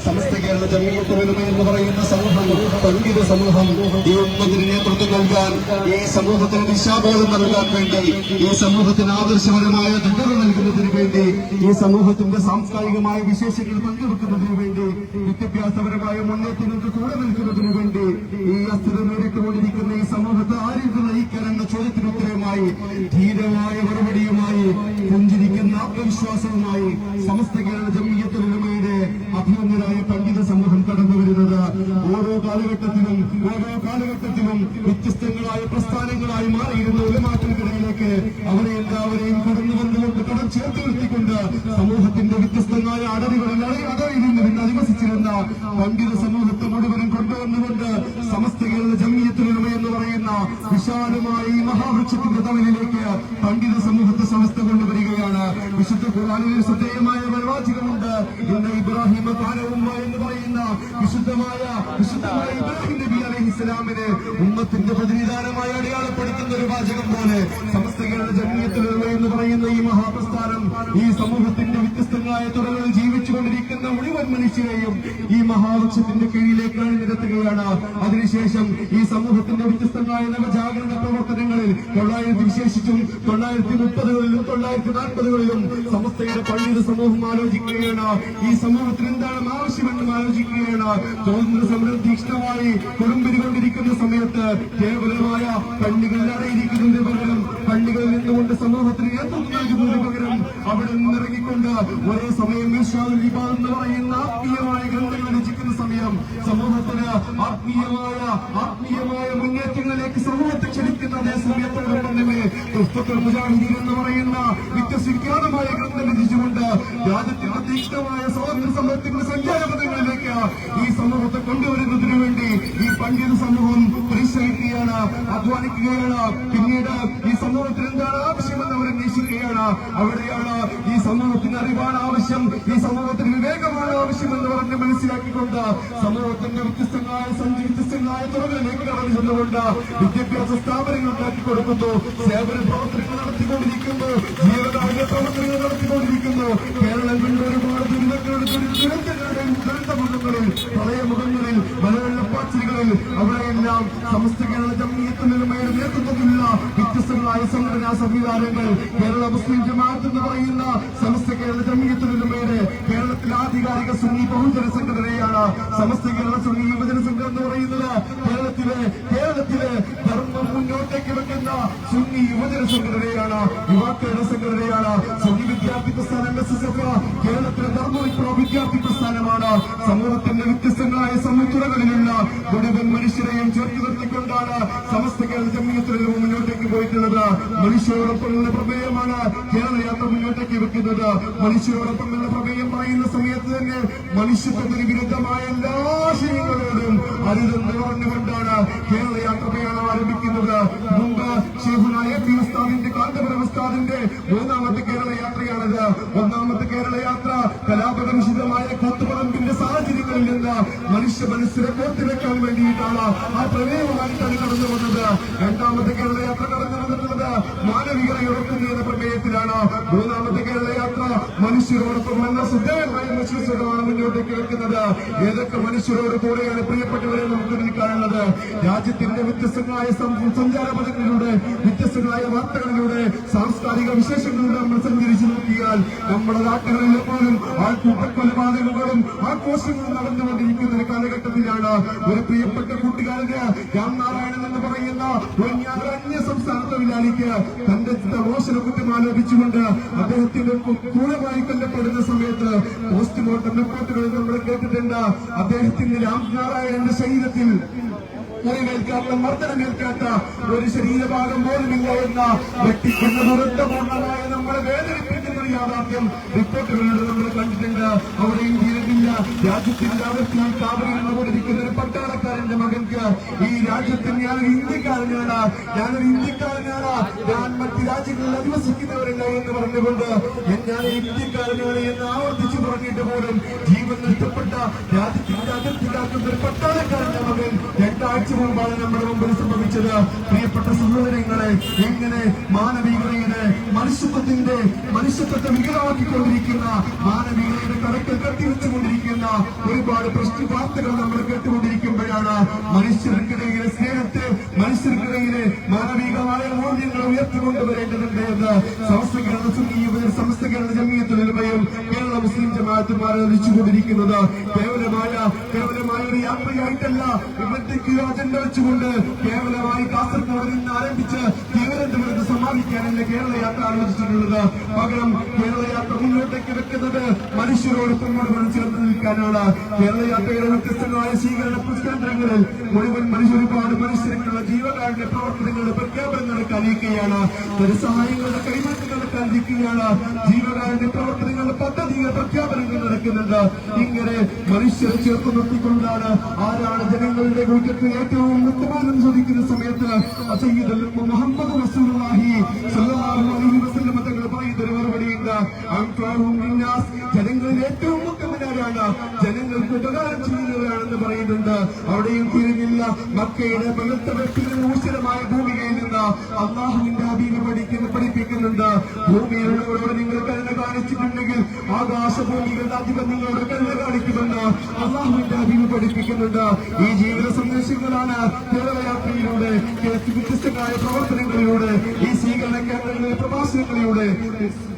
S1: സമസ്ത കേരള ജമീയത്ത് ഉലമ എന്ന് പറയുന്ന സമൂഹം, പണ്ഡിത സമൂഹം ഈ ഉമ്മത്തിന് നേതൃത്വം നൽകാൻ, ഈ സമൂഹത്തിന് ദിശാബോധം നൽകാൻ വേണ്ടി, ഈ സമൂഹത്തിന് ആദർശപരമായ ദൃഢത നൽകുന്നതിന് വേണ്ടി, ഈ സമൂഹത്തിന്റെ സാംസ്കാരികമായ വിശേഷങ്ങൾ പങ്കുവെക്കുന്നതിന് വേണ്ടി, വിദ്യാഭ്യാസപരമായ മുന്നേറ്റങ്ങൾക്ക് കൂടെ നിൽക്കുന്നതിന് വേണ്ടി ഈ അസ്ഥിര നേരിട്ടുകൊണ്ടിരിക്കുന്ന ഈ സമൂഹത്തെ ആരെങ്കിലും നയിക്കാൻ എന്ന ചോദ്യത്തിന് ഉത്തരവുമായി ധീരമായ മറുപടിയുമായി പുഞ്ചിരിക്കുന്ന ആത്മവിശ്വാസവുമായി സമസ്ത കേരള ജമീയത്തുൽ ഉലമയുടെ അഭിമന്യരായ പണ്ഡിത സമൂഹം കടന്നു വരുന്നത് ഓരോ കാലഘട്ടത്തിലും വ്യത്യസ്തങ്ങളായ പ്രസ്ഥാനങ്ങളായി മാറിയിരുന്ന ഉലമാക്കൾക്കിടയിലേക്ക് അവരെ എല്ലാവരെയും കടന്നു വന്നുകൊണ്ട് കടം ചേർത്ത് നിർത്തിക്കൊണ്ട് സമൂഹത്തിന്റെ വ്യത്യസ്തങ്ങളായ അടരുകളിൽ അടയിരുന്നതിൽ അധിവസിച്ചിരുന്ന പണ്ഡിത സമൂഹത്തെ മുഴുവനും കൊണ്ടുവന്നുകൊണ്ട് സമസ്ത കേരള ജമീയത്തുൽ ഉലമ എന്ന് പറയുന്ന വിശാലമായ ഈ മഹാവൃക്ഷത്തിന്റെ തണലിലേക്ക് പണ്ഡിത സമൂഹത്തെ സമസ്ത കൊണ്ടുവരികയാണ്. വിശുദ്ധ ഖുർആനിൽ ശ്രദ്ധേയമായ വാചകമുണ്ട്. ഇന്ന് ഇബ്രാഹിം കാലവുമ്മ എന്ന് പറയുന്ന വിശുദ്ധമായ ഇബ്രാഹിം നബി അലൈഹിസ്സലാമിനെ ഉമ്മത്തിന്റെ പ്രതിനിധാനമായി അടയാളപ്പെടുത്തുന്ന ഒരു വാചകം പോലെ സമസ്ത കേരള ജമീയത്തുൽ ഉലമ എന്ന് പറയുന്ന ഈ മഹാപ്രസ്ഥാനം ഈ സമൂഹത്തിന്റെ വ്യത്യസ്തങ്ങളായ തുറകളിൽ ജീവിച്ചുകൊണ്ടിരിക്കുന്ന മുഴുവൻ മനുഷ്യരെയും ഈ മഹാവൃക്ഷത്തിന്റെ കീഴിലേക്ക് അണിനിരത്തുകയാണ്. അതിനുശേഷം ഈ സമൂഹത്തിന്റെ വ്യത്യസ്തങ്ങളായ നവജാഗരണ പ്രവർത്തനങ്ങളിൽ വിശേഷിച്ചും 1930കളിലും 1940കളിലും സമസ്തയുടെ പണ്ഡിത സമൂഹം ആലോചിക്കുകയാണ്. ഈ സമൂഹത്തിന് എന്താണ് ആവശ്യമെന്നും ആലോചിക്കുകയാണ്. സ്വാതന്ത്ര്യ സമരം തീക്ഷ്ണമായി കൊടുമ്പിരികൊണ്ടിരിക്കുന്ന സമയത്ത് കേവലമായ പള്ളികളിൽ അടയിരിക്കുന്നതിന് പകരം പള്ളികളിൽ നിന്നുകൊണ്ട് സമൂഹത്തിന് നേതൃത്വം നൽകുന്നതിന് പകരം അവിടെ നിന്നിറങ്ങിക്കൊണ്ട് ഒരേ സമയം ഇർഷാദുൽ ഇബാദ് എന്ന് പറയുന്ന ആത്മീയമായ ഗ്രന്ഥങ്ങൾ രചിക്കുന്ന സമയം സമൂഹത്തിന് ആത്മീയമായ മുന്നേറ്റങ്ങളിലേക്ക് സമൂഹത്തെ ക്ഷണിക്കുന്ന അതേ സമയത്തോടൊപ്പം തന്നെ തുഫ്ഫത്തുൽ മുജാഹിദീൻ എന്ന് പറയുന്ന വ്യത്യസ്തമായ ഗ്രന്ഥം രചിച്ചുകൊണ്ട് രാജ്യത്തിന്റെ തീക്ഷ്ണമായ സ്വാതന്ത്ര്യ സമരത്തിന്റെ സഞ്ചാരപഥങ്ങളിലേക്ക് ഈ സമൂഹത്തെ കൊണ്ടുവരുന്നതിന് വേണ്ടി ഈ പണ്ഡിത സമൂഹം പരിശ്രമിക്കുകയാണ്, അധ്വാനിക്കുകയാണ്. പിന്നീട് ഈ സമൂഹത്തിന് എന്താണ് ആവശ്യമെന്ന് അവർ അന്വേഷിക്കുകയാണ്. അവിടെയാണ് ഈ സമൂഹത്തിന് അറിവാണ് ആവശ്യം, ഈ സമൂഹത്തിന് വിവേകമാണ് ആവശ്യമെന്ന് പറഞ്ഞ് മനസ്സിലാക്കിക്കൊണ്ട് സമൂഹത്തിന്റെ വ്യത്യസ്തങ്ങളായ തുറകളിലേക്ക് കടന്നു ചെന്നുകൊണ്ട് വിദ്യാഭ്യാസ സ്ഥാപനങ്ങൾ ഉണ്ടാക്കിക്കൊടുക്കുന്നു, സേവന പ്രവർത്തനങ്ങൾ നടത്തിക്കൊണ്ടിരിക്കുന്നു, ജീവകാരുണ്യ പ്രവർത്തനങ്ങൾ നടത്തിക്കൊണ്ടിരിക്കുന്നു. കേരളം കണ്ട ഒരുപാട് ദുരന്തമുഖങ്ങളിൽ, പ്രളയമുഖങ്ങളിൽ, മലവെള്ളപ്പാച്ചിലുകളിൽ അവിടെയെല്ലാം സമസ്ത കേരള ജമീയത്തുൽ ഉലമയുടെ നേതൃത്വത്തിലുള്ള വ്യത്യസ്തങ്ങളായ സംഘടനാ സംവിധാനങ്ങൾ, കേരള മുസ്ലിം ജമാഅത്ത് എന്ന് പറയുന്ന സമസ്ത കേരള ജമീയത്തുൽ ഉലമയുടെ കേരളത്തിലെ ആധികാരിക സുന്നി ബഹുജന സംഘടനയാണ്. സമസ്ത കേരള സുന്നി യുവജന സംഘം എന്ന് പറയുന്നത് കേരളത്തിലെ ധർമ്മം മുന്നോട്ടേക്ക് വെക്കുന്ന സുന്നി യുവജന സംഘടനയാണ്, യുവാക്കളുടെ സംഘടനയാണ്. സുന്നി വിദ്യാർത്ഥി പ്രസ്ഥാനം SSF കേരളത്തിലെ ധർമ്മവിപ്ലവ വിദ്യാർത്ഥി പ്രസ്ഥാനമാണ്. സമൂഹത്തിന്റെ വ്യത്യസ്തങ്ങളായ സമൂഹങ്ങളിലുള്ള മുഴുവൻ മനുഷ്യരെയും ചേർത്ത് നിർത്തിക്കൊണ്ടാണ് സമസ്ത കേരള ജമീയത്തുൽ ഉലമ മുന്നോട്ടേക്ക് പോയിട്ടുള്ളത്. മനുഷ്യരോടൊപ്പമുള്ള പ്രമേയമാണ് കേരളയാത്ര മുന്നോട്ടേക്ക് വെക്കുന്നത്. മനുഷ്യരോടൊപ്പം എന്ന പ്രമേയം പറയുന്ന സമയത്ത് തന്നെ മനുഷ്യത്വത്തിന് വിരുദ്ധമായ എല്ലാ ആശയങ്ങളോടും അരുതെന്ന് പറഞ്ഞുകൊണ്ടാണ് കേരളയാത്ര പ്രയാണം ആരംഭിക്കുന്നത്. മുമ്പ് ഷെയ്ഖുനായ പി ഉസ്താദിന്റെ കാന്തപുരം ഉസ്താദിന്റെ 3ാമത്തെ കേരളയാത്രയാണിത്. 1ാമത്തെ കേരളയാത്ര കലാപകലുഷിതമായ കൂത്തുപറമ്പിന്റെ സാഹചര്യങ്ങളിൽ നിന്ന് മനുഷ്യ മനസ്സിനെ കോർത്തിവെക്കാൻ വേണ്ടിയിട്ടാണ് ആ പ്രമേയമായിട്ടാണ് കടന്നു വന്നത്. 2ാമത്തെ കേരളയാത്ര കടന്നു വന്നിട്ടുള്ളത് മാനവികത ഉറക്കുന്ന പ്രമേയത്തിലാണ്. 3ാമത്തെ കേരളയാത്ര മനുഷ്യരോടൊപ്പം എന്ന സുദൃഢമായ വിശ്വാസമാണ് മുന്നോട്ടേക്ക് വെക്കുന്നത്. ഏതൊക്കെ മനുഷ്യരോട് കൂടെയാണ് പ്രിയപ്പെട്ടവരെ നമുക്ക് കാണുന്നത്. രാജ്യത്തിന്റെ വ്യത്യസ്തങ്ങളായ സഞ്ചാരപഥങ്ങളിലൂടെ, വ്യത്യസ്തങ്ങളായ വാർത്തകളിലൂടെ, സാംസ്കാരിക വിശേഷങ്ങളിലൂടെ നമ്മൾ സഞ്ചരിച്ചു നോക്കിയാൽ നമ്മുടെ നാട്ടുകളിൽ പോലും ആൾക്കൂട്ടക്കൊലപാതകങ്ങളും ആഘോഷങ്ങളും നടന്നുകൊണ്ടിരിക്കുന്ന ഒരു കാലഘട്ടത്തിലാണ് ഒരു പ്രിയപ്പെട്ട കൂട്ടുകാരന് രാംനാരായണൻ എന്ന് പറയുന്ന അന്യ സംസ്ഥാന തൊഴിലാളിക്ക് തന്റെ മോശന കുറ്റം ആലോപിച്ചുകൊണ്ട് അദ്ദേഹത്തിന്റെ ക്രൂരമായി കൊല്ലപ്പെടുന്ന സമയത്ത് പോസ്റ്റ്മോർട്ടം റിപ്പോർട്ടുകളിൽ നമ്മൾ കേട്ടിട്ടുണ്ട്. അദ്ദേഹത്തിന്റെ രാംനാരായണന്റെ ശരീരത്തിൽ മുറിവേൽക്കാത്ത, മർദ്ദനമേൽക്കാത്ത ഒരു ശരീരഭാഗം പോലുമില്ല എന്ന വെട്ടിക്കുന്ന ദുരന്തപൂർണ്ണമായ നമ്മളെ വേദനിപ്പിക്കുന്ന യാഥാർത്ഥ്യം റിപ്പോർട്ടുകളിലൂടെ നമ്മൾ കണ്ടിട്ടുണ്ട്. അവിടെയും തീരുന്നില്ല. രാജ്യത്തിന്റെ അതിർത്തി കാവലിരുന്നുകൊണ്ടിരിക്കുന്ന ഒരു പട്ടാളക്കാരന്റെ മകൻക്ക് ഈ രാജ്യത്ത് ഞാനൊരു ഇന്ത്യക്കാരനാണ്, ഞാൻ മറ്റ് രാജ്യങ്ങളിൽ അധിവസിക്കുന്നവരല്ല എന്ന് പറഞ്ഞുകൊണ്ട് ഞാൻ ഇന്ത്യക്കാരനാണ് എന്ന് ആവർത്തിച്ചു പറഞ്ഞിട്ട് പോലും ജീവൻ നഷ്ടപ്പെട്ട രാജ്യത്തിന്റെ അതിർത്തി കാക്കുന്ന ഒരു പട്ടാളക്കാരന്റെ മകൻ 2 ആഴ്ച മുമ്പാണ് നമ്മുടെ മുമ്പിൽ സംഭവിച്ചത്. പ്രിയപ്പെട്ട സഹോദരങ്ങളെ, എങ്ങനെ മാനവികതയുടെ മനുഷ്യത്വത്തെ വികലമാക്കിക്കൊണ്ടിരിക്കുന്ന, മാനവികതയുടെ കടക്കൽ കത്തിവെച്ചുകൊണ്ടിരിക്കുന്ന ഒരുപാട് പ്രശ്ന വാർത്തകൾ നമ്മൾ കേട്ടുകൊണ്ടിരിക്കുമ്പോഴാണ് മനുഷ്യർക്കിടയിലെ സ്നേഹത്തെ, മനുഷ്യർക്കിടയിലെ മാനവികമായ മൂല്യങ്ങൾ ഉയർത്തിക്കൊണ്ടുവരേണ്ടതുണ്ട് എന്ന് സമസ്ത കേരള ജംഇയ്യത്തുൽ ഉലമയും കേരള മുസ്ലിം ജമാഅത്തും ആലോചിച്ചുകൊണ്ടിരിക്കുന്നത്. കേവലമായ ഒരു യാത്രയായിട്ടല്ല, ഇവിടത്തേക്ക് അജണ്ട വെച്ചുകൊണ്ട് കേവലമായി കാസർഗോഡ് നിന്ന് ആരംഭിച്ച് തിരുവനന്തപുരത്ത് സമാപിക്കാനല്ല കേരള യാത്ര ആലോചിച്ചിട്ടുള്ളത്. പകരം കേരള യാത്ര മുന്നോട്ടേക്ക് വെക്കുന്നത് മനുഷ്യരോടൊപ്പം മുഴുവൻ ചേർന്ന് നിൽക്കാനാണ്. കേരള യാത്രയുടെ വ്യത്യസ്തങ്ങളായ സ്വീകരണ കേന്ദ്രങ്ങളിൽ മുഴുവൻ ഒരുപാട് മനുഷ്യർക്കുള്ള ജീവകാരുണ്യ പ്രവർത്തനങ്ങളുടെ പ്രഖ്യാപനം നടക്കാനിരിക്കുകയാണ്. ധനസഹായങ്ങളുടെ കൈമാറ്റം നടക്കാനിരിക്കുകയാണ്. ജീവകാരുണ്യ പ്രവർത്തനങ്ങളുടെ പദ്ധതികൾ പ്രഖ്യാപനങ്ങൾ നടക്കുന്നുണ്ട്. ഇങ്ങനെ മനുഷ്യരെ ചേർത്ത് നിർത്തിക്കൊണ്ടാണ് ആരാണ് ജനങ്ങളുടെ കൂട്ടത്തിൽ ഏറ്റവും ഉത്തമാനം ചോദിക്കുന്ന സമയത്ത് സയ്യിദുൽ മുഹമ്മദ് റസൂലുള്ളാഹി സ്വല്ലല്ലാഹു അലൈഹി വസല്ലം തങ്ങൾ പറയുന്നൊരു മറുപടിയുണ്ട്. ജനങ്ങളിൽ ഏറ്റവും ഉത്തമനാരാണ്, ജനങ്ങൾക്ക് ഉപകാരം ചെയ്യുന്നവരാണെന്ന് പറയുന്നുണ്ട്. അവിടെയും തിരിഞ്ഞില്ല. മക്കയുടെ പഴുത്ത വ്യക്തികളുടെ ഊശ്വരമായ ഭൂമികയിൽ നിന്ന് അള്ളാഹുവിന്റെ ഹബീബ് പഠിപ്പിക്കുന്നുണ്ട്. ഭൂമിയിലുള്ളവരോട് നിങ്ങൾ കരുണ കാണിച്ചിട്ടുണ്ടെങ്കിൽ ആകാശഭൂമികളുടെ അധികം നിങ്ങളോട് കരുണ കാണിക്കുമെന്ന് അള്ളാഹുവിന്റെ ഹബീബ് പഠിപ്പിക്കുന്നുണ്ട്. ഈ ജീവിത സന്ദേശങ്ങളാണ് കേരളയാത്രയിലൂടെ, വ്യത്യസ്തമായ പ്രവർത്തനങ്ങളിലൂടെ, ഈ സ്വീകരണ കേന്ദ്രങ്ങളിലെ പ്രഭാഷണങ്ങളിലൂടെ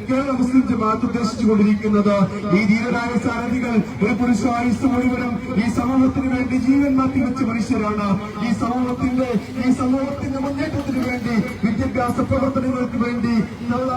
S1: കേരള മുസ്ലിം ജമാഅത്ത് ഉദ്ദേശിച്ചുകൊണ്ടിരിക്കുന്നത്. ഈ ധീരരായ സാരഥികൾ ഒരു പുരുഷായുസ് മുഴുവനും ഈ സമൂഹത്തിന് വേണ്ടി ജീവൻ മാറ്റിവെച്ച മനുഷ്യരാണ്. ഈ സമൂഹത്തിന്റെ മുന്നേറ്റത്തിന് വേണ്ടി, വിദ്യാഭ്യാസ പ്രവർത്തനങ്ങൾക്ക് വേണ്ടി,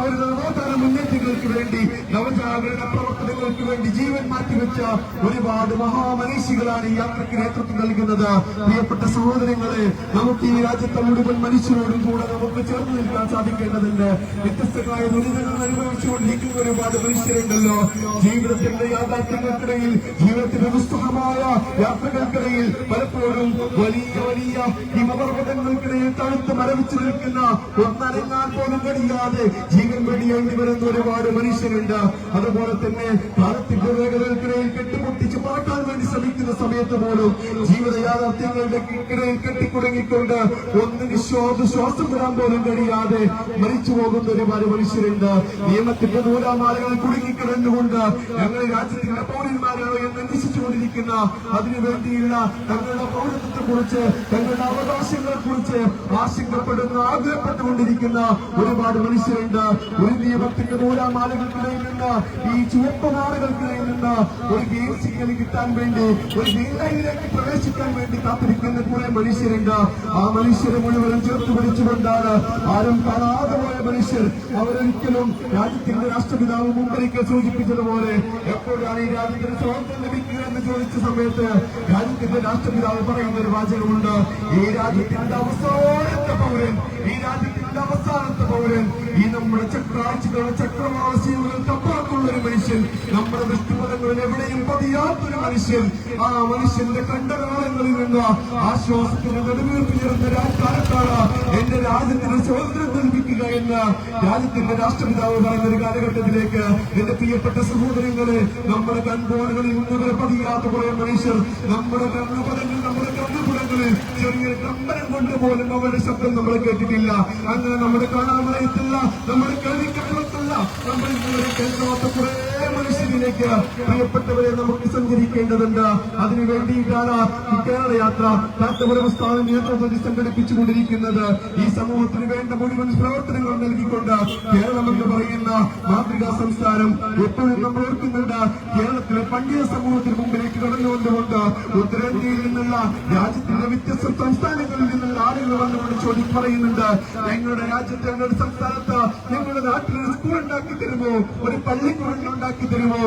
S1: അവരുടെ നവോത്ഥാന മുന്നേറ്റങ്ങൾക്ക് വേണ്ടി, നവജാഗരണ പ്രവർത്തനങ്ങൾക്ക് വേണ്ടി ജീവൻ മാറ്റിവെച്ച ഒരുപാട് മഹാമനീഷികളാണ് ഈ യാത്രയ്ക്ക് നേതൃത്വം നൽകുന്നത്. പ്രിയപ്പെട്ട സഹോദരങ്ങളെ, നമുക്ക് ഈ രാജ്യത്തെ മുഴുവൻ മനുഷ്യരോടും കൂടെ നമുക്ക് ചേർന്ന് നിൽക്കാൻ സാധിക്കേണ്ടതുണ്ട്. വ്യത്യസ്തമായ ദുരിതങ്ങൾ അനുഭവിച്ചുകൊണ്ടിരിക്കുന്ന ഒരുപാട് മനുഷ്യരുണ്ടല്ലോ. ജീവിതത്തിന്റെ യാഥാർത്ഥ്യങ്ങൾക്കിടയിൽ, ജീവിതത്തിന്റെ ദുസ്സഹമായ യാത്രകൾക്കിടയിൽ പലപ്പോഴും വലിയ ഹിമപർവ്വതങ്ങൾക്കിടയിൽ തണുത്ത് മരവിച്ചു നിൽക്കുന്ന, ഒന്നനങ്ങാൻ പോലും കഴിയാതെ ജീവൻ വെടിയേണ്ടി വരുന്ന ഒരുപാട് മനുഷ്യരുണ്ട്. അതുപോലെ തന്നെ കാലത്തിന്റെ വേഗതകൾക്കിടയിൽ കെട്ടുപൊട്ടിച്ച് പറക്കാൻ വേണ്ടി ശ്രമിക്കുന്ന സമയത്ത് പോലും ജീവിത യാഥാർത്ഥ്യങ്ങളുടെ ഇടയിൽ കെട്ടിക്കുടങ്ങിക്കൊണ്ട് ഒന്നിന് ശ്വാസം വിടാൻ പോലും കഴിയാതെ മരിച്ചു പോകുന്ന ഒരുപാട് മനുഷ്യരുണ്ട്. നിയമത്തിന്റെ നൂലാമാലകൾ കുടുങ്ങിക്കിടന്നുകൊണ്ട് ഞങ്ങൾ രാജ്യത്തിന്റെ പൗരന്മാരാണോ എന്ന് അന്വേഷിച്ചുകൊണ്ടിരിക്കുന്ന, അതിനുവേണ്ടിയുള്ള തങ്ങളുടെ പൗരത്വത്തെ കുറിച്ച്, തങ്ങളുടെ അവകാശങ്ങളെ കുറിച്ച് ആശങ്കപ്പെടുന്ന, ആഗ്രഹപ്പെട്ടുകൊണ്ടിരിക്കുന്ന ഒരുപാട് മനുഷ്യരുണ്ട്. ഒരു നിയമത്തിന്റെ നൂലാമാലകൾക്കിടയിൽ നിന്ന്, ഈ ചുവപ്പ് നാടുകൾക്കിടയിൽ നിന്ന് ഒരു ഗെയിം സിഗ്നൽ കിട്ടാൻ വേണ്ടി, ഒരു ഗെയിം ലൈനിലേക്ക് പ്രവേശിക്കാൻ വേണ്ടി കാത്തിരിക്കുന്ന കുറെ മനുഷ്യരുണ്ട്. ആ മനുഷ്യരെ മുഴുവനും ചേർത്ത് പിടിച്ചുകൊണ്ടാണ് ആരും കാണാതെ പോയ മനുഷ്യർ. അവരൊരിക്കലും രാജ്യത്തിന്റെ രാഷ്ട്രപിതാവ് മുമ്പൊരിക്കൽ സൂചിപ്പിച്ചതുപോലെ എപ്പോഴാണ് ഈ രാജ്യത്തിന് സ്വാതന്ത്ര്യം ലഭിക്കുക എന്ന് ചോദിച്ച സമയത്ത് രാജ്യത്തിന്റെ രാഷ്ട്രപിതാവ് പറയുന്ന ഒരു വാചകമുണ്ട്: ഈ രാജ്യത്തിന്റെ അവസാനത്തെ പൗരൻ, ഈ രാജ്യത്തിന്റെ അവസാനത്തെ പൗരൻ, ഈ നമ്മുടെ ചക്രാഴ്ചകളുടെ ചക്രവാസികൾക്ക് അപ്പുറത്തുള്ള ഒരു മനുഷ്യൻ, നമ്മുടെ ദൃഷ്ടിപഥങ്ങളിൽ എവിടെയും പതിയാത്തൊരു മനുഷ്യൻ. ആ മനുഷ്യന്റെ കണ്ടകാലങ്ങളിൽ നിന്ന് ആശ്വാസത്തിന് നെടുവീർപ്പിലിരുന്ന കാലത്താണ് എന്റെ രാജ്യത്തിന് സ്വാതന്ത്ര്യം ലഭിക്കുക എന്ന് രാജ്യത്തിന്റെ രാഷ്ട്രപിതാവ് പറയുന്ന ഒരു കാലഘട്ടത്തിലേക്ക് എന്റെ പ്രിയപ്പെട്ട സഹോദരങ്ങളെ, നമ്മുടെ കൺപോണുകളിൽ മുന്നുകൾ പതിയാത്ത കുറെ മനുഷ്യർ, നമ്മുടെ കണ്ണുപുടങ്ങളിൽ ചെറിയൊരു കമ്പനം കൊണ്ടുപോലും അവരുടെ ശബ്ദം നമ്മൾ കേട്ടിട്ടില്ല. അങ്ങനെ നമ്മുടെ കാണാമറയത്തുള്ള, നമ്മുടെ കേൾവിക്കപ്പുറത്തുള്ള, നമ്മൾ ഇതുവരെ കേൾക്കാത്ത കുറെ മനുഷ്യരിലേക്ക് പ്രിയപ്പെട്ടവരെ നമുക്ക് സഞ്ചരിക്കേണ്ടതുണ്ട്. അതിനു വേണ്ടിയിട്ടാണ് ഈ കേരള യാത്ര കാത്തപുരസ്ഥാനം നേതൃത്വത്തിൽ സംഘടിപ്പിച്ചുകൊണ്ടിരിക്കുന്നത്. ഈ സമൂഹത്തിന് വേണ്ട മുഴുവൻ പ്രവർത്തനങ്ങൾ നൽകിക്കൊണ്ട് കേരളം എന്ന് പറയുന്ന മാതൃകാ സംസ്ഥാനം എപ്പോഴും നമ്മൾ ഓർക്കുന്നുണ്ട്. കേരളത്തിലെ പണ്ഡിത സമൂഹത്തിന് മുമ്പിലേക്ക് കടന്നുകൊണ്ടുകൊണ്ട് ഉത്തരേന്ത്യയിൽ നിന്നുള്ള, രാജ്യത്തിന്റെ വ്യത്യസ്ത സംസ്ഥാനങ്ങളിൽ നിന്നുള്ള ആളുകൾ വന്നുകൊണ്ട് പറയുന്നുണ്ട്: ഞങ്ങളുടെ രാജ്യത്ത്, ഞങ്ങളുടെ സംസ്ഥാനത്ത്, ഞങ്ങളുടെ നാട്ടിൽ ഒരു സ്കൂൾ ഉണ്ടാക്കി തരുമോ, ഒരു പള്ളിക്കൂടങ്ങൾ ഉണ്ടാക്കി തരുമോ,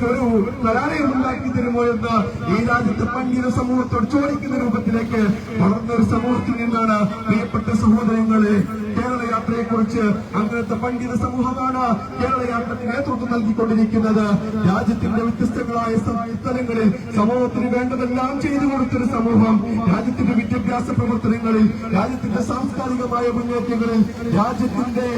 S1: ഒരു കലാലയം ഉണ്ടാക്കി തരുമോ എന്ന് ഈ രാജ്യത്തെ പണ്ഡിത സമൂഹത്തോട് ചോദിക്കുന്ന രൂപത്തിലേക്ക് വളർന്ന ഒരു സമൂഹത്തിൽ നിന്നാണ് പ്രിയപ്പെട്ട സഹോദരങ്ങളെ കേരള യാത്രയെ കുറിച്ച് അങ്ങനത്തെ പണ്ഡിത സമൂഹമാണ് കേരള യാത്രയ്ക്ക് നേതൃത്വം നൽകിക്കൊണ്ടിരിക്കുന്നത്. രാജ്യത്തിന്റെ വ്യത്യസ്തങ്ങളായ സ്ഥലങ്ങളിൽ സമൂഹത്തിന് വേണ്ടതെല്ലാം ചെയ്തു കൊടുത്തൊരു സമൂഹം, രാജ്യത്തിന്റെ വിദ്യാഭ്യാസ പ്രവർത്തനങ്ങളിൽ, രാജ്യത്തിന്റെ സാംസ്കാരികമായ മുന്നേറ്റങ്ങളിൽ, രാജ്യത്തിന്റെ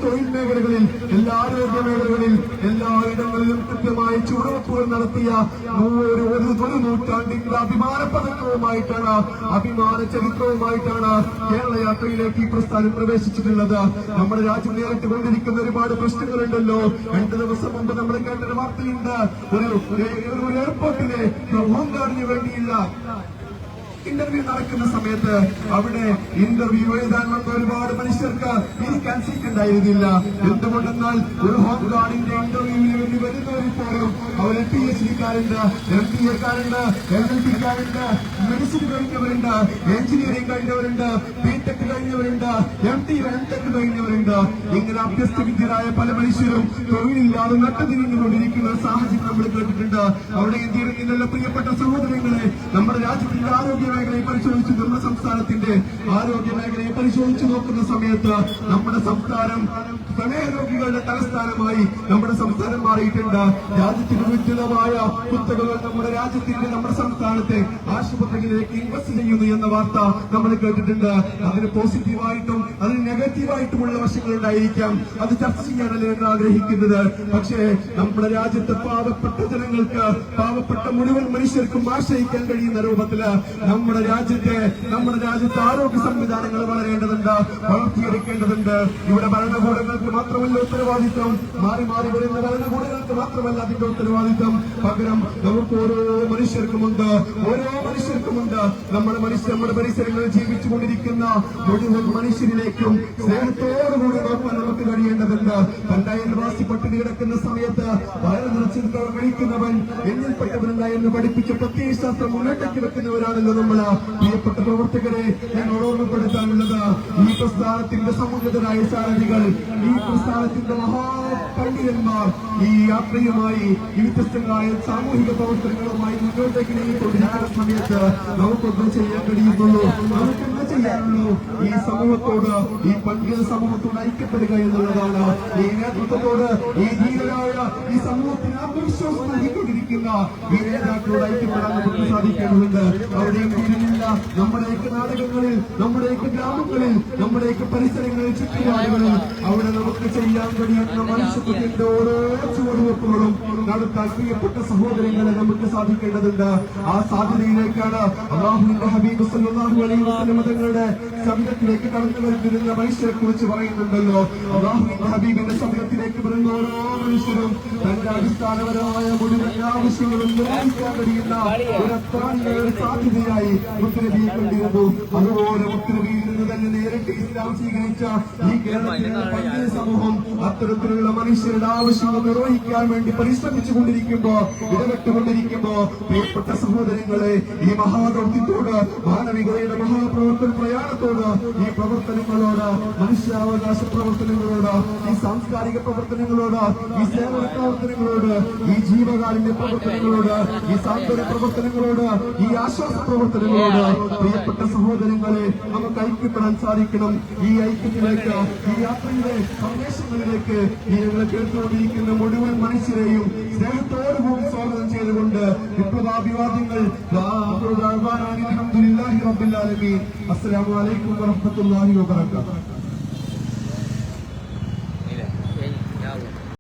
S1: തൊഴിൽ മേഖലകളിൽ, എല്ലാ ആരോഗ്യ മേഖലകളിൽ, എല്ലായിടങ്ങളിലും കൃത്യമായ ചുവടുവെപ്പുകൾ നടത്തിയ ഒരു നൂറ്റാണ്ടിന്റെ അഭിമാന പദക്കവുമായിട്ടാണ്, അഭിമാന ചരിത്രവുമായിട്ടാണ് കേരള യാത്രയിലേക്ക് ഈ പ്രസ്ഥാനം പ്രവേശിച്ചിട്ടുള്ളത്. നമ്മുടെ രാജ്യം നേരിട്ടുകൊണ്ടിരിക്കുന്ന ഒരുപാട് പ്രശ്നങ്ങളുണ്ടല്ലോ. 2 ദിവസം മുമ്പ് നമ്മൾ കേട്ടൊരു വാർത്തയുണ്ട്, ഒരു എയർപോർട്ടിലെ ഹോംഗാർഡിന് വേണ്ടിയില്ല ഇന്റർവ്യൂ നടക്കുന്ന സമയത്ത് അവിടെ ഇന്റർവ്യൂ എഴുതാൻ വന്ന ഒരുപാട് മനുഷ്യർക്ക് ഇരിക്കാൻ സീറ്റ് ഉണ്ടായിരുന്നില്ല. എന്തുകൊണ്ടെന്നാൽ ഒരു ഹോം ഗാർഡിന്റെ ഇന്റർവ്യൂവിന് വേണ്ടി വരുന്നവരിൽ പോലും അവര് PhD-കാരുണ്ട്, MBA-കാരുണ്ട്, LLB-കാരുണ്ട്, മെഡിസിൻ കഴിഞ്ഞവരുണ്ട്, എഞ്ചിനീയറിംഗ് കഴിഞ്ഞവരുണ്ട്, BTech കഴിഞ്ഞവരുണ്ട്, MTech കഴിഞ്ഞവരുണ്ട്. ഇങ്ങനെ അഭ്യസ്ത വിദ്യരായ പല മനുഷ്യരും തൊഴിലില്ലാതെ നട്ടതിരിഞ്ഞുകൊണ്ടിരിക്കുന്ന സാഹചര്യം നമ്മൾ കേട്ടിട്ടുണ്ട്. അവിടെ ഇന്ത്യയിൽ നിന്നുള്ള പ്രിയപ്പെട്ട സഹോദരങ്ങളെ, നമ്മുടെ രാജ്യത്തിന്റെ ആരോഗ്യ മേഖലയെ പരിശോധിച്ച്, നമ്മുടെ സംസ്ഥാനത്തിന്റെ ആരോഗ്യ മേഖലയെ പരിശോധിച്ചു നോക്കുന്ന സമയത്ത് നമ്മുടെ സംസ്ഥാനം പ്രമേഹ രോഗികളുടെ തലസ്ഥാനമായി നമ്മുടെ സംസ്ഥാനം മാറിയിട്ടുണ്ട്. രാജ്യത്തിന് വിദ്യുതമായ കുത്തകകൾ നമ്മുടെ സംസ്ഥാനത്തെ ആശുപത്രികളിലേക്ക് ഇൻവെസ്റ്റ് ചെയ്യുന്നു എന്ന വാർത്ത നമ്മൾ കേട്ടിട്ടുണ്ട്. അതിന് പോസിറ്റീവായിട്ടും അതിന് നെഗറ്റീവായിട്ടുമുള്ള വശങ്ങൾ ഉണ്ടായിരിക്കാം. അത് ചർച്ച ചെയ്യാനല്ലേ എന്ന് ആഗ്രഹിക്കുന്നത്. പക്ഷേ നമ്മുടെ രാജ്യത്തെ പാവപ്പെട്ട ജനങ്ങൾക്ക്, പാവപ്പെട്ട മുഴുവൻ മനുഷ്യർക്കും ആശ്രയിക്കാൻ കഴിയുന്ന രൂപത്തില് നമ്മുടെ രാജ്യത്തെ ആരോഗ്യ സംവിധാനങ്ങൾ വളരേണ്ടതുണ്ട്, വളർത്തിയെടുക്കേണ്ടതുണ്ട്. ഇവിടെ ഭരണകൂടങ്ങൾക്ക് മാത്രമല്ല ഉത്തരവാദിത്വം, മാറി മാറി വരുന്ന ഭരണകൂടങ്ങൾക്ക് മാത്രമല്ല അതിന്റെ ഉത്തരവാദിത്വം. പകരം നമുക്ക് ഓരോ മനുഷ്യർക്കുമുണ്ട്. നമ്മുടെ പരിസരങ്ങളിൽ ജീവിച്ചുകൊണ്ടിരിക്കുന്ന മുഴുവൻ മനുഷ്യരിലേക്കും സ്നേഹത്തോടുകൂടി നോക്കാൻ നമുക്ക് കഴിയേണ്ടതുണ്ട്. തന്റെ അയൽവാസി പട്ടിണി കിടക്കുന്ന സമയത്ത് വയറ് നിറച്ച് കഴിക്കുന്നവൻ എന്നിൽപ്പെട്ടവനല്ല എന്ന് പഠിപ്പിച്ച പ്രത്യയശാസ്ത്രം മുന്നോട്ടേക്ക് വെക്കുന്നവരാണല്ലോ നമ്മൾ. പ്രിയപ്പെട്ട പ്രവർത്തകരെ, ഞാൻ ഓർമ്മപ്പെടുത്താനുള്ളത്, ഈ പ്രസ്ഥാനത്തിന്റെ സമുന്നതരായ സാരഥികൾ, ഈ പ്രസ്ഥാനത്തിന്റെ മഹാപണ്ഡിതന്മാർ ഈ യാത്രയുമായി, ഈ വ്യത്യസ്തങ്ങളായ സാമൂഹിക പ്രവർത്തനങ്ങളുമായി മുന്നോട്ടേക്ക് നീങ്ങിക്കൊണ്ടിരിക്കുന്ന സമയത്ത് നമുക്കൊന്നും ചെയ്യാൻ കഴിയുന്നുള്ളൂ, നമുക്കെന്ത് ചെയ്യാനുള്ളൂ? ഈ സമൂഹത്തോട്, ഈ പണ്ഡിത സമൂഹത്തോട് ഐക്യപ്പെടുക എന്നുള്ളതാണ്. ഈ നേതൃത്വത്തോട്, ഈ ധീരരായ ഈ സമൂഹത്തിന് ആത്മവിശ്വാസം നൽകിക്കൊണ്ടിരിക്കുന്ന ഈ നേതാക്കളോട് ഐക്യപ്പെടാൻ നമുക്ക് സാധിക്കേണ്ടതുണ്ട്. അവിടെയും തീരുന്നില്ല. നമ്മുടെയൊക്കെ നാടകങ്ങളിൽ, നമ്മുടെയൊക്കെ ഗ്രാമങ്ങളിൽ, നമ്മുടെയൊക്കെ പരിസരങ്ങളിൽ, ചുറ്റുപാടുകളിൽ അവിടെ നമുക്ക് ചെയ്യാൻ കഴിയുന്ന മനുഷ്യത്വത്തിന്റെ ഓരോ ചുവടുവെപ്പുകളും നടത്താൻ പ്രിയപ്പെട്ട സഹോദരങ്ങളെ നമുക്ക് സാധിക്കേണ്ടതുണ്ട്. ആ സാധ്യതയിലേക്കാണ് അല്ലാഹുവിന്റെ ഹബീബ് സല്ലല്ലാഹു അലൈഹി വസല്ലം തങ്ങളുടെ ശബ്ദത്തിലേക്ക് കടന്നു വരുന്ന മനുഷ്യരെ കുറിച്ച് പറയുന്നുണ്ടല്ലോ. അല്ലാഹുവിന്റെ ഹബീബിന്റെ ശബ്ദത്തിലേക്ക് വരുന്ന ഓരോ മനുഷ്യരും തന്റെ അടിസ്ഥാനപരമായ മുഴുവൻ ആവശ്യങ്ങളും നിർവഹിക്കാൻ കഴിയുന്ന ഒരു സാധ്യതയായി മുത്തനബിയെ കണ്ടിരുന്നു. അതുപോലെ മുത്തനബിയിൽ നിന്ന് തന്നെ നേരിട്ട് ഇസ്ലാം സ്വീകരിച്ച ഈ കേരളത്തിലുള്ള പണ്ഡിത സമൂഹം അത്തരത്തിലുള്ള മനുഷ്യരുടെ ആവശ്യങ്ങൾ നിർവഹിക്കാൻ വേണ്ടി പരിശ്രമിച്ചുകൊണ്ടിരിക്കുമ്പോ, ഇടപെട്ടുകൊണ്ടിരിക്കുമ്പോ, പ്രിയപ്പെട്ട സഹോദരങ്ങളെ, ഈ മഹാദൗത്യത്തോട്, മാനവികതയുടെ മഹാപ്രവർത്തന പ്രയാണത്തോട്, ഈ പ്രവർത്തനങ്ങളോട്, മനുഷ്യാവകാശ പ്രവർത്തനങ്ങളോട്, ഈ സാംസ്കാരിക പ്രവർത്തനങ്ങളോട്, ഈ സേവന പ്രവർത്തനങ്ങളോട്, ഈ ജീവകാരുണ്യ പ്രവർത്തനങ്ങളോട്, ഈ സാന്ത്വന പ്രവർത്തനങ്ങളോട്, ഈ ആശ്വാസ പ്രവർത്തനങ്ങളോട് പ്രിയപ്പെട്ട സഹോദരങ്ങളെ നമുക്ക് ഐക്യപ്പെടാൻ സാധിക്കണം. ഈ ഐക്യത്തിലേക്ക്, ഈ യാത്രയുടെ സന്ദേശങ്ങളിലേക്ക് ഈ ഞങ്ങളെ കേട്ടുകൊണ്ടിരിക്കുന്ന മുഴുവൻ മനുഷ്യരെയും സ്നേഹത്തോടുകൂടി സ്വാഗതം ചെയ്തുകൊണ്ട് വിപ്ലവാഭിവാദ്യങ്ങൾ. അസ്സലാമു അലൈക്കും വറഹ്മത്തുള്ളാഹി വബറകാതുഹു.